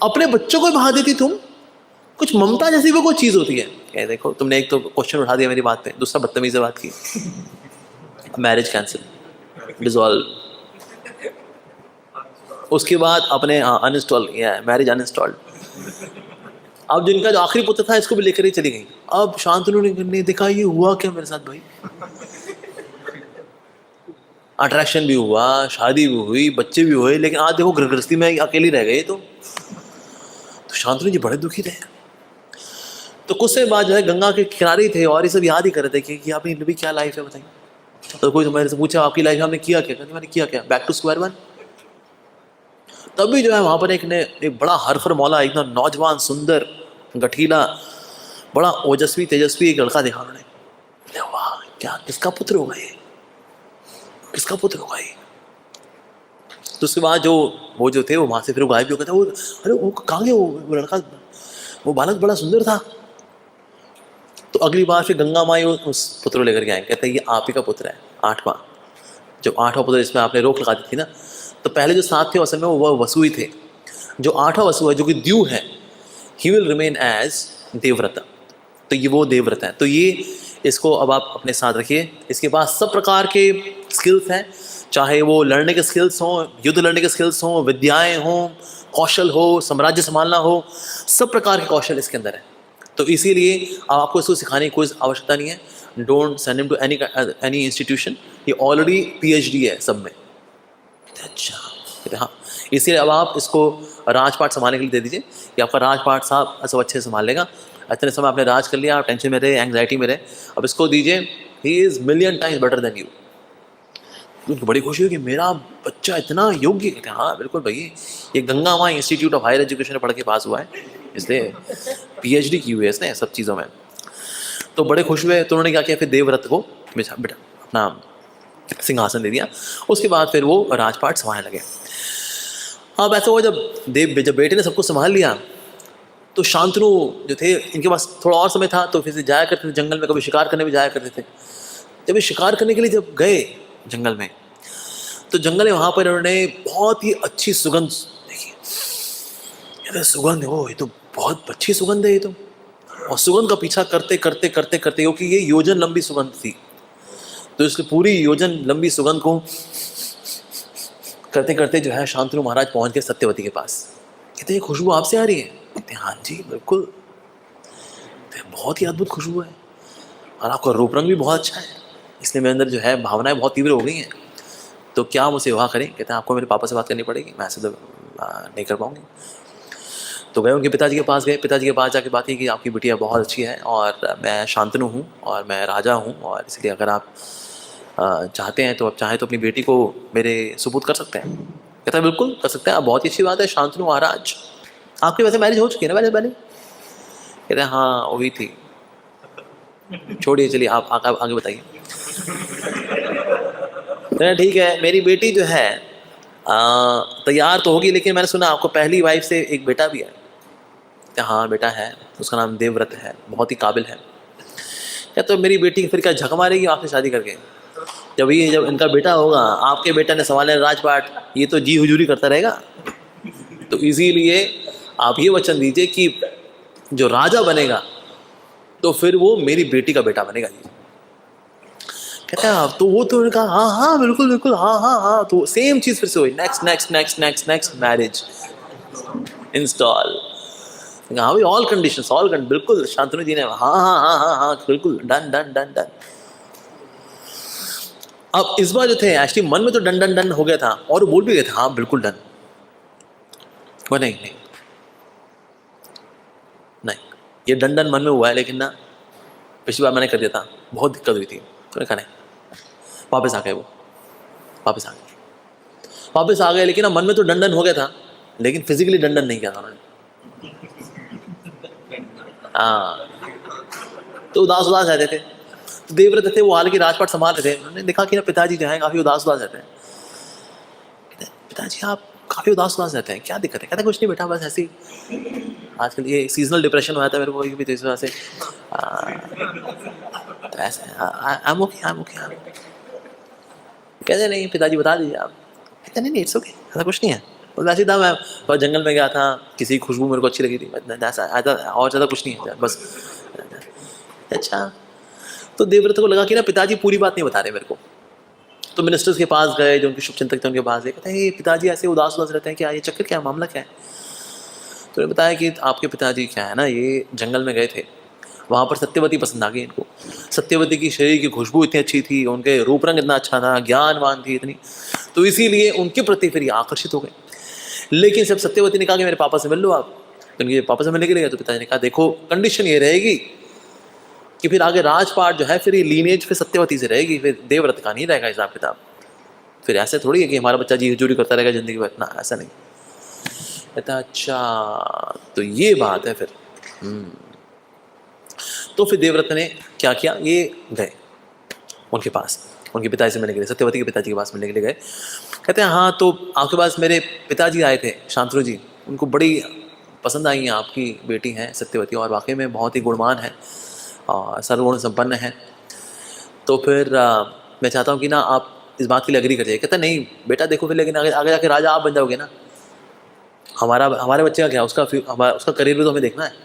अपने बच्चों को बहा देती तुम, कुछ ममता जैसी भी कोई चीज होती है। कह देखो तुमने एक तो क्वेश्चन उठा दिया मेरी बात पे, दूसरा बदतमीजी से बात की, मैरिज कैंसिल, डिसॉल्व, उसके बाद अपने अनइंस्टॉल किया, मैरिज अनइंस्टॉल्ड। अब जिनका जो आखिरी पुत्र था इसको भी लेकर ही चली गई। अब शांतनु ने देखा ये हुआ क्या मेरे साथ भाई, अट्रैक्शन भी हुआ, शादी भी हुई, बच्चे भी हुए, लेकिन आज देखो गृहस्थी में अकेली रह गई। तो शांतनु जी बड़े दुखी थे। तो कुछ समय बाद जो है गंगा के किनारे ही थे और ये सब याद ही कर रहे थे कि आपने अभी क्या लाइफ है बताइए। तो कोई मेरे से पूछा आपकी लाइफ में आपने किया क्या, कहते मैंने किया क्या, बैक टू स्क्वायर वन। तभी जो है वहां पर एक बड़ा हरफर मौला, एकदम नौजवान, सुंदर, गठीला, बड़ा ओजस्वी तेजस्वी एक लड़का देखा उन्होंने। वाह, क्या किसका पुत्र होगा ये, किसका पुत्र होगा ये। तो उसके बाद वो जो थे वो वहां से फिर गायब भी हो गए थे। वो अरे वो कहाँ गए, वो लड़का, वो बालक बड़ा सुंदर था। तो अगली बार फिर गंगा माई उस पुत्र को लेकर के आए, कहते हैं ये आप ही का पुत्र है, 8वां। जब 8वां पुत्र, इसमें आपने रोक लगा दी थी ना, तो पहले जो 7 थे असल में वो वसु ही थे। जो 8वां वसु है जो कि द्यू है, he will remain as Devvrat. तो ये वो देवव्रत है। तो ये इसको अब आप अपने साथ रखिए। इसके पास सब प्रकार के स्किल्स हैं, चाहे वो लड़ने के स्किल्स हों, युद्ध लड़ने के स्किल्स हों, विद्याएं हों, कौशल हो, साम्राज्य संभालना हो, सब प्रकार के कौशल इसके अंदर है। तो इसीलिए आपको इसको सिखाने की कोई आवश्यकता नहीं है। Don't send him to any institution, ये ऑलरेडी PhD है सब में। अच्छा, हाँ, इसीलिए अब आप इसको राजपाट संभालने के लिए दे दीजिए कि आपका राजपाट साहब सब अच्छे से संभाल लेगा। इतने समय आपने राज कर लिया, आप टेंशन में रहे, एंग्जाइटी में रहे, अब इसको दीजिए, he is million times better than you. उनको बड़ी खुशी हुई कि मेरा बच्चा इतना योग्य है। हाँ बिल्कुल भाई, ये गंगा माई इंस्टीट्यूट ऑफ हायर एजुकेशन में पढ़ के पास हुआ है, इसलिए PhD की हुई है इसने सब चीज़ों में। तो बड़े खुश हुए। तो उन्होंने क्या किया, फिर देवव्रत को बेटा अपना सिंहासन दे दिया। उसके बाद फिर वो राजपाट संभालने लगे। अब ऐसा हुआ जब बेटे ने सब कुछ संभाल लिया, तो शांतनु जो थे इनके पास थोड़ा और समय था, तो फिर से जाया करते थे जंगल में, कभी शिकार करने भी जाया करते थे। जब ये शिकार करने के लिए जब गए जंगल में, तो जंगल में वहाँ पर उन्होंने बहुत ही अच्छी सुगंध देखी। ये सुगंध, हो ये तो बहुत अच्छी सुगंध है ये तो। और सुगंध का पीछा करते करते करते करते, क्योंकि ये योजन लंबी सुगंध थी, तो इसकी पूरी योजन लंबी सुगंध को करते करते जो है शांतनु महाराज पहुंच गए सत्यवती के पास। कहते ये खुशबू आपसे आ रही है? कहते हाँ जी बिल्कुल, बहुत ही अद्भुत खुशबू है और आपका रूप रंग भी बहुत अच्छा है, इसलिए मेरे अंदर जो है भावनाएं बहुत तीव्र हो गई हैं, तो क्या हम उसे विवाह करें? कहते हैं आपको मेरे पापा से बात करनी पड़ेगी, मैं ऐसे तो नहीं कर पाऊंगी। तो गए उनके पिताजी के पास गए। पिताजी के पास जाके बात की कि आपकी बिटिया बहुत अच्छी है और मैं शांतनु हूँ और मैं राजा हूँ, और इसलिए अगर आप चाहते हैं तो आप चाहें तो अपनी बेटी को मेरे सुपुर्द कर सकते हैं। कहता है बिल्कुल कर सकते हैं, आप बहुत ही अच्छी बात है शांतनु महाराज। आपकी वैसे मैरिज हो चुकी है ना पहले? कहते हैं हाँ हुई थी। छोड़िए, चलिए आप आगे बताइए। ठीक है, मेरी बेटी जो है तैयार तो होगी, लेकिन मैंने सुना आपको पहली वाइफ से एक बेटा भी है। हाँ बेटा है, उसका नाम देवव्रत है, बहुत ही काबिल है। क्या तो मेरी बेटी फिर क्या झक मारेगी आपसे शादी करके? जब इनका बेटा होगा, आपके बेटा ने संभाले राजपाट, ये तो जी हुजूरी करता रहेगा। तो इसीलिए आप ये वचन दीजिए कि जो राजा बनेगा तो फिर वो मेरी बेटी का बेटा बनेगा। कहता है तो वो तो कहा हाँ हाँ बिल्कुल बिल्कुल, हाँ हाँ हाँ। तो सेम चीज़ फिर से हुई, next next next next next marriage install. हाँ भाई ऑल कंडीशंस, बिल्कुल शांतनु जी ने हाँ हाँ हाँ हाँ हाँ बिल्कुल डन डन डन डन। अब इस बार जो थे एक्चुअली मन में तो डन डन डन हो गया था और बोल भी गए थे हाँ बिल्कुल डन। वो नहीं नहीं नहीं, ये डन डन मन में हुआ है, लेकिन ना पिछली बार मैंने कर दिया था, बहुत दिक्कत हुई थी, तो मैंने कहा नहीं। वापस आ गए, वो वापस आ गए, लेकिन ना मन में तो डन डन हो गया था, लेकिन फिजिकली डन डन नहीं किया था उन्होंने। हाँ, तो उदास रहते थे। तो देवव्रत थे, वो हालांकि राजपाट संभाल रहे थे, उन्होंने देखा कि ना पिताजी जो हैं काफ़ी उदास रहते हैं। पिताजी आप काफ़ी उदास रहते हैं, क्या दिक्कत है? कहते कुछ नहीं बेटा, बस ऐसे ही आजकल ये सीजनल डिप्रेशन हो जाता है मेरे को भी, तो इस वजह से तो ऐसे आई एम ओके। कहते नहीं पिताजी बता दीजिए आप। कहते नहीं इट्स ओके, ऐसा कुछ नहीं है। और वैसे था, मैं जंगल में गया था, किसी खुशबू मेरे को अच्छी लगी थी, और ज़्यादा कुछ नहीं है बस। अच्छा, तो देवव्रत को लगा कि ना पिताजी पूरी बात नहीं बता रहे मेरे को, तो मिनिस्टर्स के पास गए, जो उनके शुभचिंतक थे उनके पास गए, कहते हैं ये पिताजी ऐसे उदास उदास रहते हैं, क्या ये चक्कर, क्या मामला क्या है? तो उन्होंने बताया कि आपके पिताजी क्या है ना, ये जंगल में गए थे, वहाँ पर सत्यवती पसंद आ गई इनको। सत्यवती की शरीर की खुशबू इतनी अच्छी थी, उनके रूप रंग इतना अच्छा था, ज्ञानवान थी इतनी, तो इसीलिए उनके प्रति फिर ये आकर्षित हो गए। लेकिन जब सत्यवती ने कहा कि मेरे पापा से मिल लो आप, तो उनके पापा से मिलने के लिए गए, तो पिताजी ने कहा देखो कंडीशन ये रहेगी कि फिर आगे राजपाट जो है फिर ये लीनेज फिर सत्यवती से रहेगी, फिर देवव्रत का नहीं रहेगा हिसाब किताब। फिर ऐसे थोड़ी है कि हमारा बच्चा जी हजूरी करता रहेगा जिंदगी भर, ना ऐसा नहीं। कहता अच्छा तो ये बात है फिर। तो फिर देवव्रत ने क्या किया, ये गए उनके पास, उनके पिताजी से मिलने के लिए, सत्यवती के पिताजी के पास मिलने के लिए गए। कहते हैं हाँ तो आपके पास मेरे पिताजी आए थे, शांतनु जी, उनको बड़ी पसंद आई हैं आपकी बेटी हैं सत्यवती, और वाकई में बहुत ही गुणवान है और सर्वगुण संपन्न है। तो फिर मैं चाहता हूँ कि ना आप इस बात के लिए एग्री कर जाइए। कहता नहीं बेटा देखो फिर, लेकिन आगे आगे जाके राजा आप बन जाओगे ना, हमारे बच्चे का क्या, उसका करियर भी तो हमें देखना है।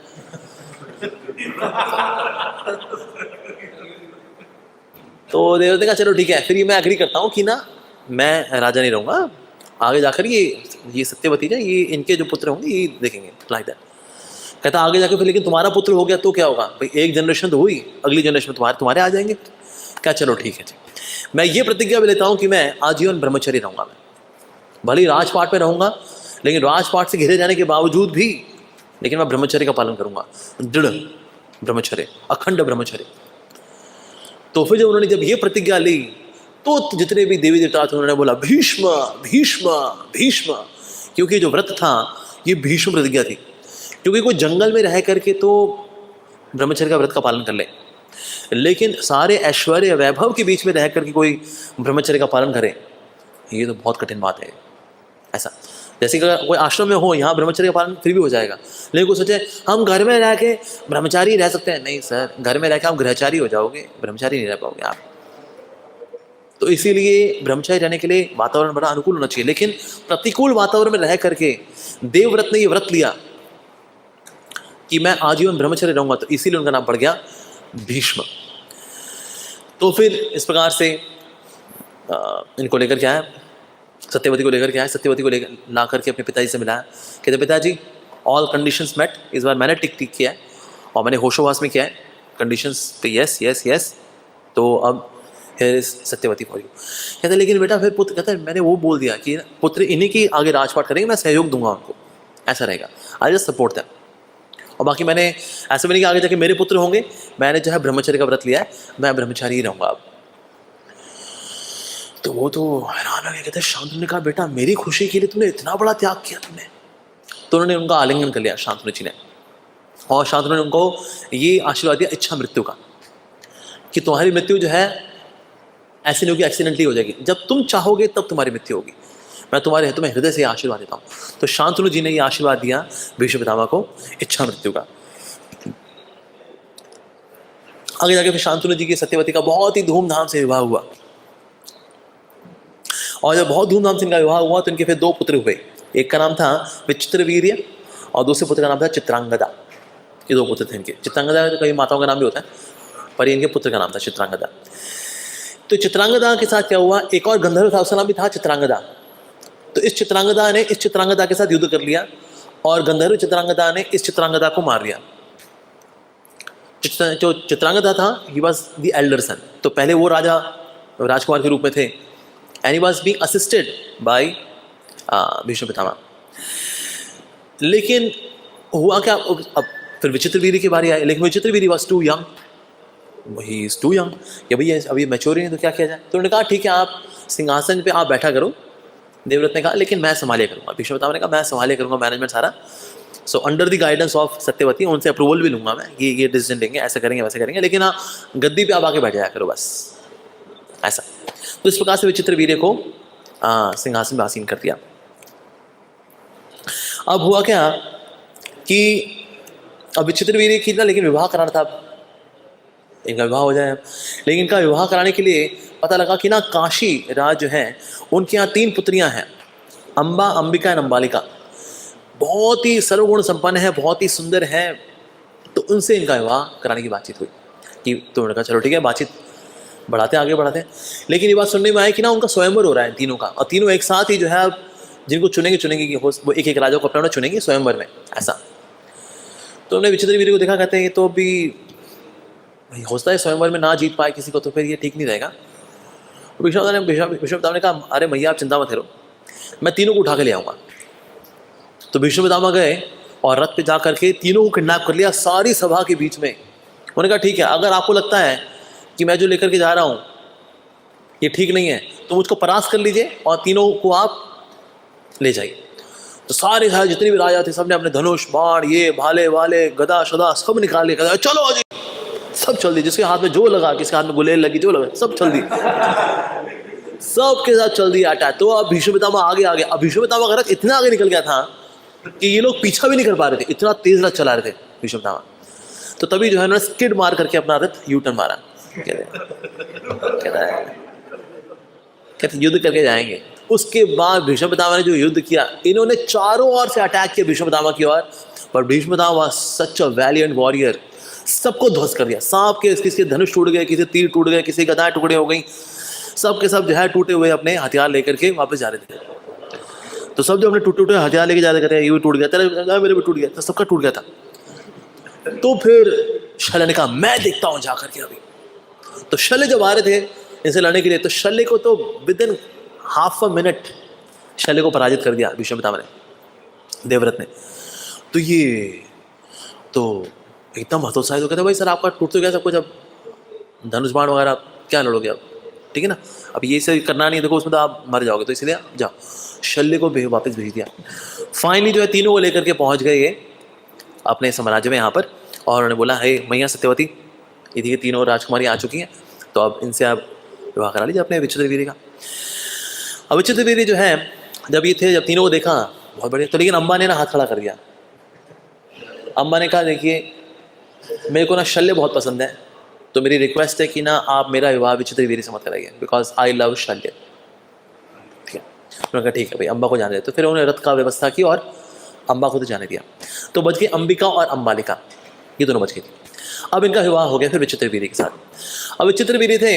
तो देवव्रत ने कहा चलो ठीक है, फिर ये मैं एग्री करता हूँ कि ना मैं राजा नहीं रहूँगा, आगे जाकर ये सत्यवती है, ये इनके जो पुत्र होंगे ये देखेंगे, लाइक दैट। कहता आगे जाकर फिर लेकिन तुम्हारा पुत्र हो गया तो क्या होगा भाई, एक जनरेशन तो हुई, अगली जनरेशन में तुम्हारे आ जाएंगे। क्या चलो ठीक है जी, मैं ये प्रतिज्ञा भी लेता हूँ कि मैं आजीवन ब्रह्मचर्य रहूँगा, मैं भले राजपाट में रहूँगा, लेकिन राजपाट से घिरे जाने के बावजूद भी लेकिन मैं ब्रह्मचर्य का पालन करूँगा, दृढ़ ब्रह्मचर्य, अखंड ब्रह्मचर्य। तो फिर जब उन्होंने जब ये प्रतिज्ञा ली, तो जितने भी देवी देवता थे उन्होंने बोला भीष्म भीष्म भीष्म, क्योंकि जो व्रत था ये भीष्म प्रतिज्ञा थी। क्योंकि कोई जंगल में रह करके तो ब्रह्मचर्य का व्रत का पालन कर ले, लेकिन सारे ऐश्वर्य वैभव के बीच में रह करके कोई ब्रह्मचर्य का पालन करे, ये तो बहुत कठिन बात है। ऐसा जैसे कि कोई आश्रम में हो, यहाँ ब्रह्मचर्य का पालन फिर भी हो जाएगा, लेकिन कोई सोचे हम घर में रह के ब्रह्मचारी रह सकते हैं, नहीं सर, घर में रह के आप गृहचारी हो जाओगे, ब्रह्मचारी नहीं रह पाओगे आप। तो इसीलिए ब्रह्मचारी रहने के लिए वातावरण बड़ा अनुकूल होना चाहिए, लेकिन प्रतिकूल वातावरण में रह करके देवव्रत ने ये व्रत लिया कि मैं आजीवन ब्रह्मचर्य रहूंगा, तो इसीलिए उनका नाम पड़ गया भीष्म। तो फिर इस प्रकार से इनको लेकर क्या है, सत्यवती को लेकर क्या है, सत्यवती को लेकर ला करके अपने पिताजी से मिलाया। कहते पिताजी ऑल कंडीशंस मेट, इस बार मैंने टिक टिक किया है और मैंने होशोवास में किया है कंडीशंस पे, यस यस यस, तो अब here is Satyavati for you. कहते लेकिन बेटा फिर पुत्र, कहते मैंने वो बोल दिया कि पुत्र इन्हीं की आगे राजपाट करेंगे, मैं सहयोग दूंगा उनको, ऐसा रहेगा, आई जस्ट सपोर्ट दैम। और बाकी मैंने ऐसे भी नहीं कि आगे जाके मेरे पुत्र होंगे, मैंने जो है ब्रह्मचर्य का व्रत लिया है, मैं ब्रह्मचारी ही रहूंगा अब। तो वो तो हैरान हो गए, कहते शांतनु ने कहा बेटा मेरी खुशी के लिए तूने इतना बड़ा त्याग किया तुमने। तो उन्होंने उनका आलिंगन कर लिया शांतनु जी ने, और शांतनु ने उनको ये आशीर्वाद दिया इच्छा मृत्यु का, कि तुम्हारी मृत्यु जो है ऐसी नहीं होगी, एक्सीडेंटली हो जाएगी, जब तुम चाहोगे तब तुम्हारी मृत्यु होगी, मैं तुम्हें हृदय से आशीर्वाद देता हूँ। तो शांतनु जी ने यह आशीर्वाद दिया भीष्म पितामह को इच्छा मृत्यु का। आगे जाके फिर शांतनु जी की सत्यवती का बहुत ही धूमधाम से विवाह हुआ, और जब बहुत धूमधाम से इनका विवाह हुआ तो इनके फिर दो पुत्र हुए, एक का नाम था विचित्रवीर्य और दूसरे पुत्र का नाम था चित्रांगदा। ये दो पुत्र थे इनके। चित्रांगदा कई माताओं का नाम भी होता है, पर इनके पुत्र का नाम था चित्रांगदा। तो चित्रांगदा के साथ क्या हुआ, एक और गंधर्व था, उसका नाम भी था चित्रांगदा। तो इस चित्रांगदा ने इस चित्रांगदा के साथ युद्ध कर लिया, और गंधर्व चित्रांगदा ने इस चित्रांगदा को मार दिया। जो चित्रांगदा था he was the elder son, तो पहले वो राजकुमार के रूप में थे, and he was being assisted by Bhishma Pitamah. लेकिन हुआ क्या, अब फिर विचित्रवीर्य की बारी आई, लेकिन Vichitravirya was too young, he is too young, या भैया अभी मैच्योर ही नहीं, तो क्या किया जाए। तो उन्होंने कहा ठीक है आप सिंहासन पे आप बैठा करो। देवव्रत ने कहा लेकिन मैं संभाले करूँगा, भीष्म पितामह ने कहा मैं संभाले करूँगा मैनेजमेंट सारा, so under the guidance of Satyavati, उनसे अप्रूवल भी लूंगा मैं, ये डिसीजन लेंगे, ऐसा करेंगे वैसे करेंगे, लेकिन हाँ गद्दी पे आप आके बैठ जाया करो बस, ऐसा। तो इस प्रकार से विचित्रवीर्य को सिंहासन में आसीन कर दिया। अब हुआ क्या कि अब विचित्रवीर्य की ना, लेकिन विवाह कराना था, इनका विवाह हो जाए, लेकिन इनका विवाह कराने के लिए पता लगा कि ना काशी राज जो है उनके यहाँ 3 पुत्रियां हैं, अंबा, अंबिका एंड अंबालिका, बहुत ही सर्वगुण संपन्न है, बहुत ही सुंदर है। तो उनसे इनका विवाह कराने की बातचीत हुई कि तो उन्होंने कहा चलो ठीक है, बातचीत बढ़ाते हैं, आगे बढ़ाते हैं। लेकिन ये बात सुनने में आई कि ना उनका स्वयंवर हो रहा है तीनों का, और तीनों एक साथ ही जो है अब जिनको चुनेंगे कि वो एक एक राजा को अपना चुनेंगे स्वयंवर में, ऐसा। तो हमने विचित्र वीर को देखा, कहते हैं ये तो अभी भाई होता है स्वयंवर में ना जीत पाए किसी को, तो फिर ये ठीक नहीं रहेगा। भीष्म ने कहा अरे मैया आप चिंता मत करो, मैं तीनों को उठा के ले आऊँगा। तो भीष्म पितामह गए और रथ पे जा करके तीनों को किडनैप कर लिया सारी सभा के बीच में। उन्होंने कहा ठीक है, अगर आपको लगता है कि मैं जो लेकर के जा रहा हूँ ये ठीक नहीं है तो मुझको परास्त कर लीजिए और तीनों को आप ले जाइए। तो सारे जितने भी राजा थे सबने अपने धनुष बाण ये भाले वाले गदा शदा सब निकाल लिया, कहता चलो जी, सब चल दी। जिसके हाथ में जो लगा, किसके हाथ में गुलेल लगी, जो लगा सब चल दी, सबके साथ चल दिया अटैक। तो अब भीष्म पितामह आगे आ गया। अब भीष्म पितामह का रथ इतना आगे निकल गया था कि ये लोग पीछा भी नहीं कर पा रहे थे, इतना तेज रथ चला रहे थे भीष्म पितामह। तो तभी जो है ना स्किड मार करके अपना रथ यू टर्न मारा, कहते युद्ध करके जाएंगे। उसके बाद भीष्म पितामह ने जो युद्ध किया, इन्होंने चारों ओर से अटैक किया भीष्म पितामह की ओर, पर भीष्म पितामह सच अ वैलिएंट वॉरियर, सबको ध्वस्त कर दिया। सांप के किसी धनुष टूट गए, किसी तीर टूट गए, किसी गदाएं टुकड़े हो गई, सब के सब जो है टूटे हुए अपने हथियार लेकर के वापस जा रहे थे। तो सब जो अपने टूटे हथियार लेके जा रहे थे, ये भी टूट गया, तेरा मेरे भी टूट गया, तो सबका टूट गया था। तो फिर शल्य ने कहा मैं देखता हूं जाकर के अभी। तो शल्य जब आ रहे थे इनसे लड़ने के लिए, तो शल्य को तो with in half a minute शल्य को पराजित कर दिया भीष्म पितामह ने, देवव्रत ने। तो ये तो एकदम हतोत्साहित हो गया था, भाई सर आपका टूट तो गया सब कुछ, अब धनुष बाण वगैरह क्या लड़ोगे अब, ठीक है ना, अब ये सब करना नहीं, देखो उसमें तो आप मर जाओगे, तो इसलिए जाओ। शल्य को वापस भेज दिया। फाइनली जो है तीनों को लेकर के पहुंच गए ये अपने साम्राज्य में यहाँ पर, और उन्होंने बोला हे मैया सत्यवती, ये तीनों राजकुमारी आ चुकी हैं, तो अब इनसे आप विवाह करा लीजिए अपने विचित्र वीर का। अब विचित्र वीर जो है जब ये थे, जब तीनों को देखा बहुत बढ़िया, तो लेकिन अम्बा ने ना हाथ खड़ा कर दिया। अम्बा ने कहा देखिए मेरे को ना शल्य बहुत पसंद है, तो मेरी रिक्वेस्ट है कि ना आप मेरा विवाह विचित्र वीर से मत कराइए, बिकॉज आई लव शल्य। ठीक है, उन्होंने कहा ठीक है भाई अम्बा को जाने दे। तो फिर उन्होंने रथ का व्यवस्था की और अम्बा को तो जाने दिया। तो बच गई अंबिका और अम्बालिका, ये दोनों बच गई थी। अब इनका विवाह हो गया फिर विचित्र वीर के साथ। अब विचित्र वीर थे,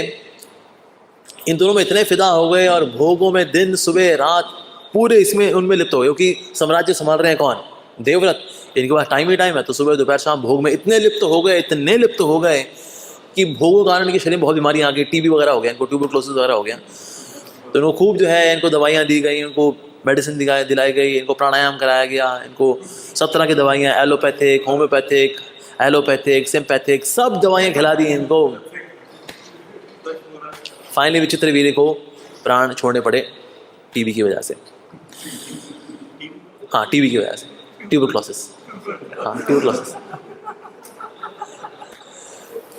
इन दोनों में इतने फिदा हो गए और भोगों में दिन सुबह रात पूरे इसमें उनमें लिप्त हो गए, क्योंकि साम्राज्य संभाल रहे हैं कौन, देवव्रत। इनके पास टाइम ही टाइम है, तो सुबह दोपहर शाम भोग में इतने लिप्त हो गए, इतने लिप्त हो गए कि भोगों के कारण इनके शरीर में बहुत बीमारियां आ गई, टीबी वगैरह हो गया, इनको ट्यूबरक्लोसिस वगैरह हो गया। तो इनको खूब जो है इनको दवाइयाँ दी गई, इनको मेडिसिन दिलाई गई, इनको प्राणायाम कराया गया, इनको सब तरह की दवाइयाँ, एलोपैथिक, होम्योपैथिक, एलोपैथिक, सिम्पैथिक, सब दवाइयाँ खिला दी इनको। फाइनली विचित्र वीर को प्राण छोड़ने पड़े टीबी की वजह से। हाँ टीबी की वजह से, ट्यूबरक्लोसिस, हाँ ट्यूबरक्लोसिस।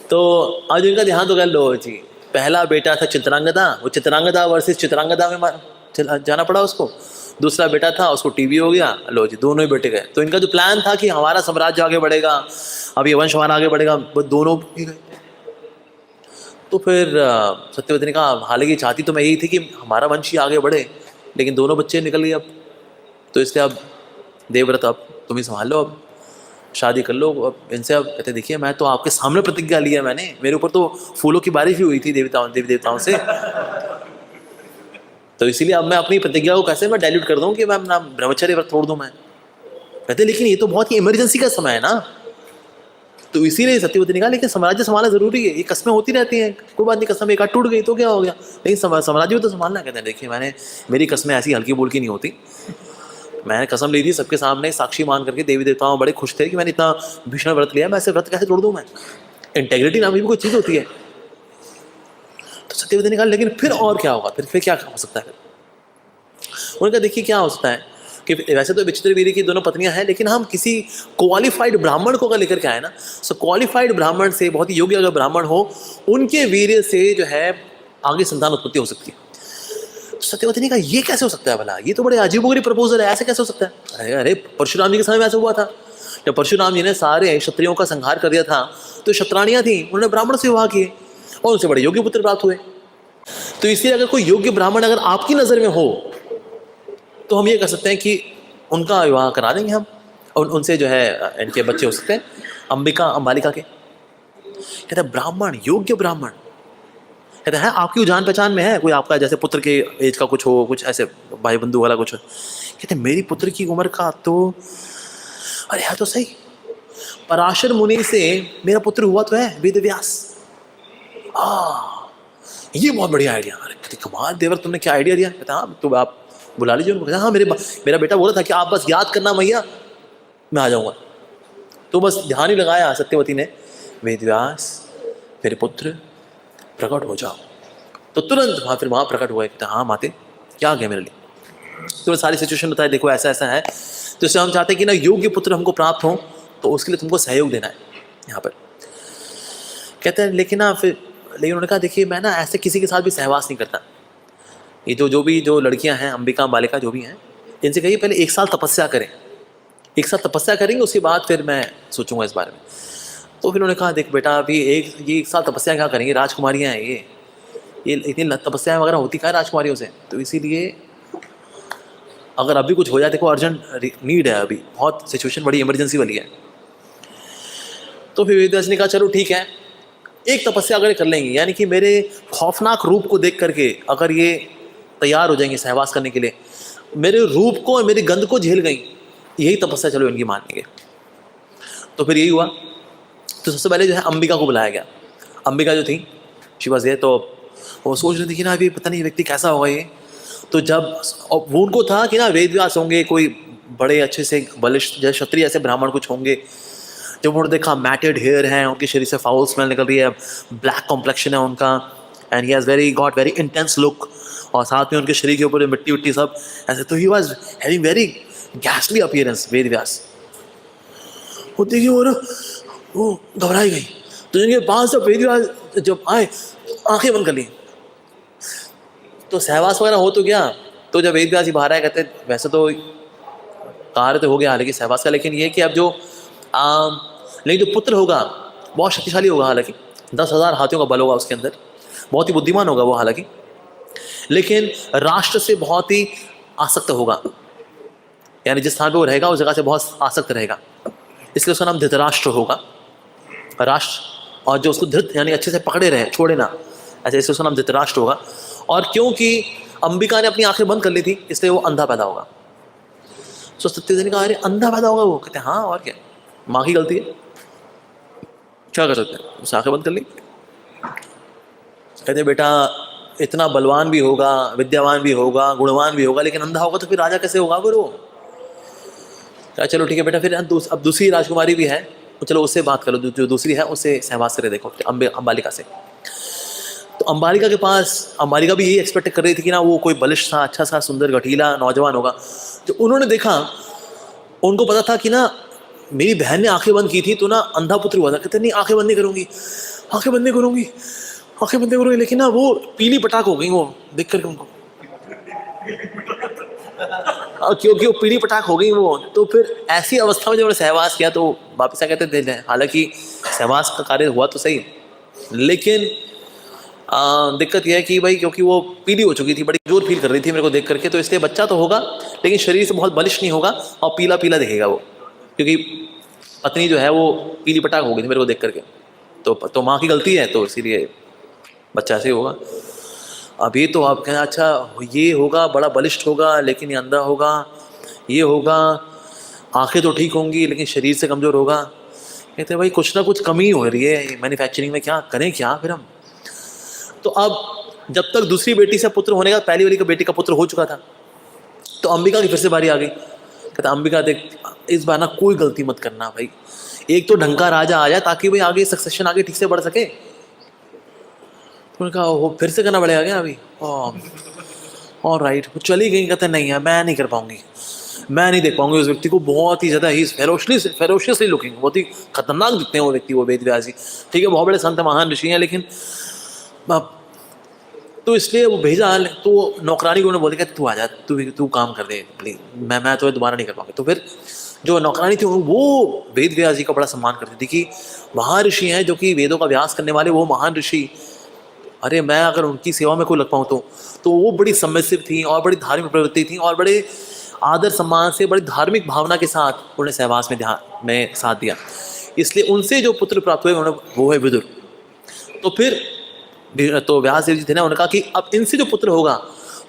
तो आज इनका ध्यान तो कर लो जी, पहला बेटा था चित्रांगदा, वो चित्रांगदा वर्सेस चित्रांगदा में जाना पड़ा उसको। दूसरा बेटा था, उसको टीबी हो गया, लो जी दोनों ही बेटे गए। तो इनका जो प्लान था कि हमारा साम्राज्य आगे बढ़ेगा, अब ये वंश हमारा आगे बढ़ेगा, वो दोनों भी गए। तो फिर सत्यवती ने कहा हालांकि चाहती तो मैं यही थी कि हमारा वंश ही आगे बढ़े, लेकिन दोनों बच्चे निकल गए अब, तो इसलिए अब देवव्रत अब तुम ही संभाल लो, अब शादी कर लो अब इनसे। अब कहते देखिए मैं तो आपके सामने प्रतिज्ञा लिया मैंने, मेरे ऊपर तो फूलों की बारिश भी हुई थी देवी देवताओं से, तो इसीलिए अब मैं अपनी प्रतिज्ञा को कैसे मैं डाइल्यूट कर दूं कि मैं अपना ब्रह्मचर्य व्रत तोड़ दूं मैं। कहते लेकिन ये तो बहुत ही इमरजेंसी का समय है ना, तो इसीलिए सत्यवती ने कहा लेकिन साम्राज्य संभालना जरूरी है, ये कस्में होती रहती हैं, कोई बात नहीं, कसम एक आध टूट गई तो क्या हो गया, लेकिन साम्राज्य को तो संभालना। कहते हैं देखिए मैंने, मेरी कस्में ऐसी हल्की बोल की नहीं होती, मैंने कसम ली थी सबके सामने साक्षी मान करके, देवी देवताओं बड़े खुश थे कि मैंने इतना भीषण व्रत लिया, मैं ऐसे व्रत कैसे तोड़ दूं मैं, इंटेग्रिटी नाम की भी कोई चीज़ होती है। तो सत्यवती ने कहा लेकिन फिर और क्या होगा, फिर क्या हो सकता है। उन्होंने कहा देखिए क्या हो सकता है कि वैसे तो विचित्र वीर की दोनों पत्नियां हैं, लेकिन हम किसी क्वालिफाइड ब्राह्मण को अगर लेकर के आए ना, सो क्वालिफाइड ब्राह्मण से, बहुत ही योग्य अगर ब्राह्मण हो, उनके वीर्य से जो है आगे संतान उत्पत्ति हो सकती है। सत्यवती ने कहा ये कैसे हो सकता है भला, ये तो बड़े अजीबोगरीब प्रपोजल है, ऐसे कैसे हो सकता है। अरे परशुराम जी के समय में ऐसा हुआ था, जब परशुराम जी ने सारे क्षत्रियों का संहार कर दिया था, तो क्षत्राणियां थी, उन्होंने ब्राह्मण से विवाह किए और उनसे बड़े योग्य पुत्र प्राप्त हुए। तो इसलिए अगर कोई योग्य ब्राह्मण अगर आपकी नज़र में हो, तो हम ये कर सकते हैं कि उनका विवाह करा देंगे हम, और उनसे जो है इनके बच्चे हो सकते हैं, अंबिका अम्बालिका के। कहते हैं ब्राह्मण, योग्य ब्राह्मण, कहते हैं आपकी जान पहचान में है कोई आपका जैसे पुत्र के एज का कुछ हो, कुछ ऐसे भाई बंधु वाला कुछ हो? कहते मेरी पुत्र की उम्र का तो, अरे है तो सही, पराशर मुनि से मेरा पुत्र हुआ तो है, वेद व्यास। ये बहुत बढ़िया आइडिया। अरे कहते कमाल देवर, तुमने क्या आइडिया दिया? कहते हाँ तो आप बुला लीजिए उनको। हाँ मेरा बेटा बोला था कि आप बस याद करना मैया, मैं आ जाऊंगा। तो बस ध्यान ही लगाया सत्यवती ने, वेद व्यास मेरे पुत्र प्रकट हो जाओ। तो तुरंत फिर वहाँ प्रकट हुआ। कहते हाँ माते क्या आ गया मेरे लिए? तो सारी सिचुएशन बताया, देखो ऐसा ऐसा है, तो इससे हम चाहते हैं कि ना योग्य पुत्र हमको प्राप्त हो, तो उसके लिए तुमको सहयोग देना है यहाँ पर। कहते हैं लेकिन उन्होंने कहा देखिए मैं ना ऐसे किसी के साथ भी सहवास नहीं करता। ये जो लड़कियां हैं, अंबिका बालिका जो भी हैं, इनसे कहिए पहले 1 साल तपस्या करें, 1 साल तपस्या करेंगे, उसके बाद फिर मैं सोचूंगा इस बारे में। तो फिर उन्होंने कहा देख बेटा अभी ये 1 साल तपस्या क्या करेंगे, राजकुमारियाँ हैं ये इतनी तपस्या वगैरह होती क्या है राजकुमारियों से? तो इसीलिए अगर अभी कुछ हो जाए, देखो अर्जेंट नीड है, अभी बहुत सिचुएशन बड़ी इमरजेंसी वाली है। तो फिर वेदव्यास ने कहा चलो ठीक है, एक तपस्या अगर कर लेंगे, यानी कि मेरे खौफनाक रूप को देख करके अगर ये तैयार हो जाएंगे सहवास करने के लिए, मेरे रूप को मेरी गंध को झेल गई, यही तपस्या चलो इनकी मान लेंगे। तो फिर यही हुआ। तो सबसे पहले जो है अंबिका को बुलाया गया। अंबिका जो थी शी वाज देयर, तो वो सोच रही थी कि ना अभी पता नहीं व्यक्ति कैसा होगा ये। तो जब वो उनको था कि ना वेदव्यास होंगे, कोई बड़े अच्छे से बलिष्ठ जैसे क्षत्रिय ऐसे ब्राह्मण कुछ होंगे। जब उन्होंने देखा मैटेड हेयर हैं, उनके शरीर से फाउल स्मेल निकल रही है, ब्लैक कॉम्प्लेक्शन है उनका, and he has got very intense look, और साथ में उनके शरीर के ऊपर मिट्टी विट्टी सब ऐसे, तो he was having very ghastly appearance Vedvyas. वो देखिए और वो घबराई गई। तो जिनके पास जब वेदव्यास जब आए, आंखें बंद कर ली। तो सहवास वगैरह हो तो गया। तो जब वेदव्यास ही बाहर आए, कहते वैसे तो कार्य तो हो गया हालांकि सहवास का, लेकिन ये कि अब लेकिन जो पुत्र होगा बहुत शक्तिशाली होगा, हालांकि 10,000 हाथियों का बल होगा उसके अंदर, बहुत ही बुद्धिमान होगा वो हालांकि, लेकिन राष्ट्र से बहुत ही आसक्त होगा, यानी जिस स्थान पे वो रहेगा उस जगह से बहुत आसक्त रहेगा, इसलिए उसका नाम धृतराष्ट्र होगा, राष्ट्र। और जो उसको धृत यानी अच्छे से पकड़े रहे, छोड़े ना, ऐसे इसलिए उसका नाम धृतराष्ट्र होगा। और क्योंकि अंबिका ने अपनी आंखें बंद कर ली थी, इसलिए वो अंधा पैदा होगा। तो सत्यवती ने कहा अरे अंधा पैदा होगा वो? कहते हाँ और क्या, माँ की गलती है, क्या कर सकते हैं, उसने आंखें बंद कर ली। कहते बेटा इतना बलवान भी होगा, विद्यावान भी होगा, गुणवान भी होगा, लेकिन अंधा होगा तो फिर राजा कैसे होगा फिर वो? चलो ठीक है बेटा, फिर अब दूसरी राजकुमारी भी है, तो चलो उससे बात करो, जो दूसरी है उससे सहवास करे देखो, अंबालिका से। तो अंबालिका के पास, अंबालिका भी यही एक्सपेक्ट कर रही थी कि ना वो कोई बलिष्ठ सा, अच्छा सा, सुंदर गठीला नौजवान होगा। तो उन्होंने देखा, उनको पता था कि ना मेरी बहन ने आंखें बंद की थी तो ना अंधा पुत्र हुआ था। कहते नहीं आंखें बंद नहीं करूंगी, आंखें बंद नहीं करूंगी, आंखें बंद नहीं करूंगी, लेकिन ना वो पीली पटाख हो गई वो देख करके उनको, क्योंकि वो पीली पटाख हो गई वो। तो फिर ऐसी अवस्था में जब उन्होंने सहवास किया तो वापिस आ कहते थे, हालांकि सहवास का कार्य हुआ तो सही, लेकिन दिक्कत यह है कि भाई क्योंकि वो पीली हो चुकी थी, बड़ी जोर फील कर रही थी मेरे को देख करके, तो इसलिए बच्चा तो होगा लेकिन शरीर से बहुत बलिष्ठ नहीं होगा और पीला पीला दिखेगा वो, क्योंकि पत्नी जो है वो पीली पटाख हो गई थी मेरे को देख करके। तो माँ की गलती है, तो इसीलिए बच्चा ऐसे ही होगा। अभी तो आप कहना अच्छा ये होगा, बड़ा बलिष्ठ होगा लेकिन ये अंधा होगा, ये होगा, आंखें तो ठीक होंगी लेकिन शरीर से कमज़ोर होगा। कहते भाई कुछ ना कुछ कमी हो रही है मैन्युफैक्चरिंग में, क्या करें क्या फिर हम। तो अब जब तक दूसरी बेटी से पुत्र होने का, पहली वाली का बेटी का पुत्र हो चुका था, तो अंबिका की फिर से बारी आ गई। कहता अंबिका देख इस बार ना कोई गलती मत करना भाई, एक तो ढंग का राजा आ जाए ताकि भाई आगे सक्सेशन आगे ठीक से बढ़ सके। उन्होंने कहा वो फिर से करना पड़ेगा क्या अभी? ऑल राइट, वो चली गई। कहते नहीं है मैं नहीं कर पाऊंगी, मैं नहीं देख पाऊंगी उस व्यक्ति को, बहुत ही ज़्यादा ही फेरोशियसली लुकिंग, बहुत ही खतरनाक दिखते हैं वो व्यक्ति, वो वेदव्यास जी। ठीक है बहुत बड़े संत महान ऋषि हैं, लेकिन तो इसलिए वो भेजा। तो नौकरानी को उन्होंने बोले कि तू आ जा, तू काम कर दे प्लीज, मैं तुम्हें दोबारा नहीं कर पाऊंगी। तो फिर जो नौकरानी थी वो वेदव्यास जी का बड़ा सम्मान करती थी कि महान ऋषि हैं जो कि वेदों का अभ्यास करने वाले वो महान ऋषि, अरे मैं अगर उनकी सेवा में कोई लग पाऊँ तो वो बड़ी सबमिसिव थी और बड़ी धार्मिक प्रवृत्ति थी और बड़े आदर सम्मान से, बड़ी धार्मिक भावना के साथ उन्होंने सहवास में साथ दिया। इसलिए उनसे जो पुत्र प्राप्त हुए वो है विदुर। तो फिर तो व्यास देव जी थे ना, उन्होंने कहा कि अब इनसे जो पुत्र होगा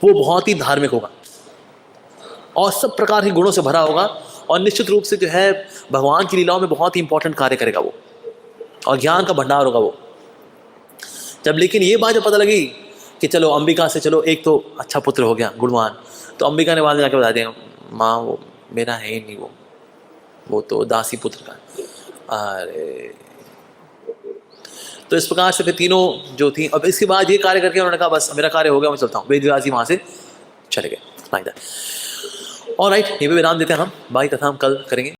वो बहुत ही धार्मिक होगा और सब प्रकार के गुणों से भरा होगा और निश्चित रूप से जो है भगवान की लीलाओं में बहुत ही इंपॉर्टेंट कार्य करेगा वो, और ज्ञान का भंडार होगा वो। जब लेकिन ये बात जब पता लगी कि चलो अंबिका से चलो एक तो अच्छा पुत्र हो गया गुणवान, तो अंबिका ने बाद में जाके बता दिया माँ वो मेरा है ही नहीं, वो तो दासी पुत्र का। अरे तो इस प्रकार से फिर तीनों जो थी, अब इसके बाद ये कार्य करके उन्होंने कहा बस मेरा कार्य हो गया, मैं चलता हूँ। वेदव्यास जी वहाँ से चले गए। और राइट, यहीं पे विराम देते हैं हम, बाकी कथा हम कल करेंगे।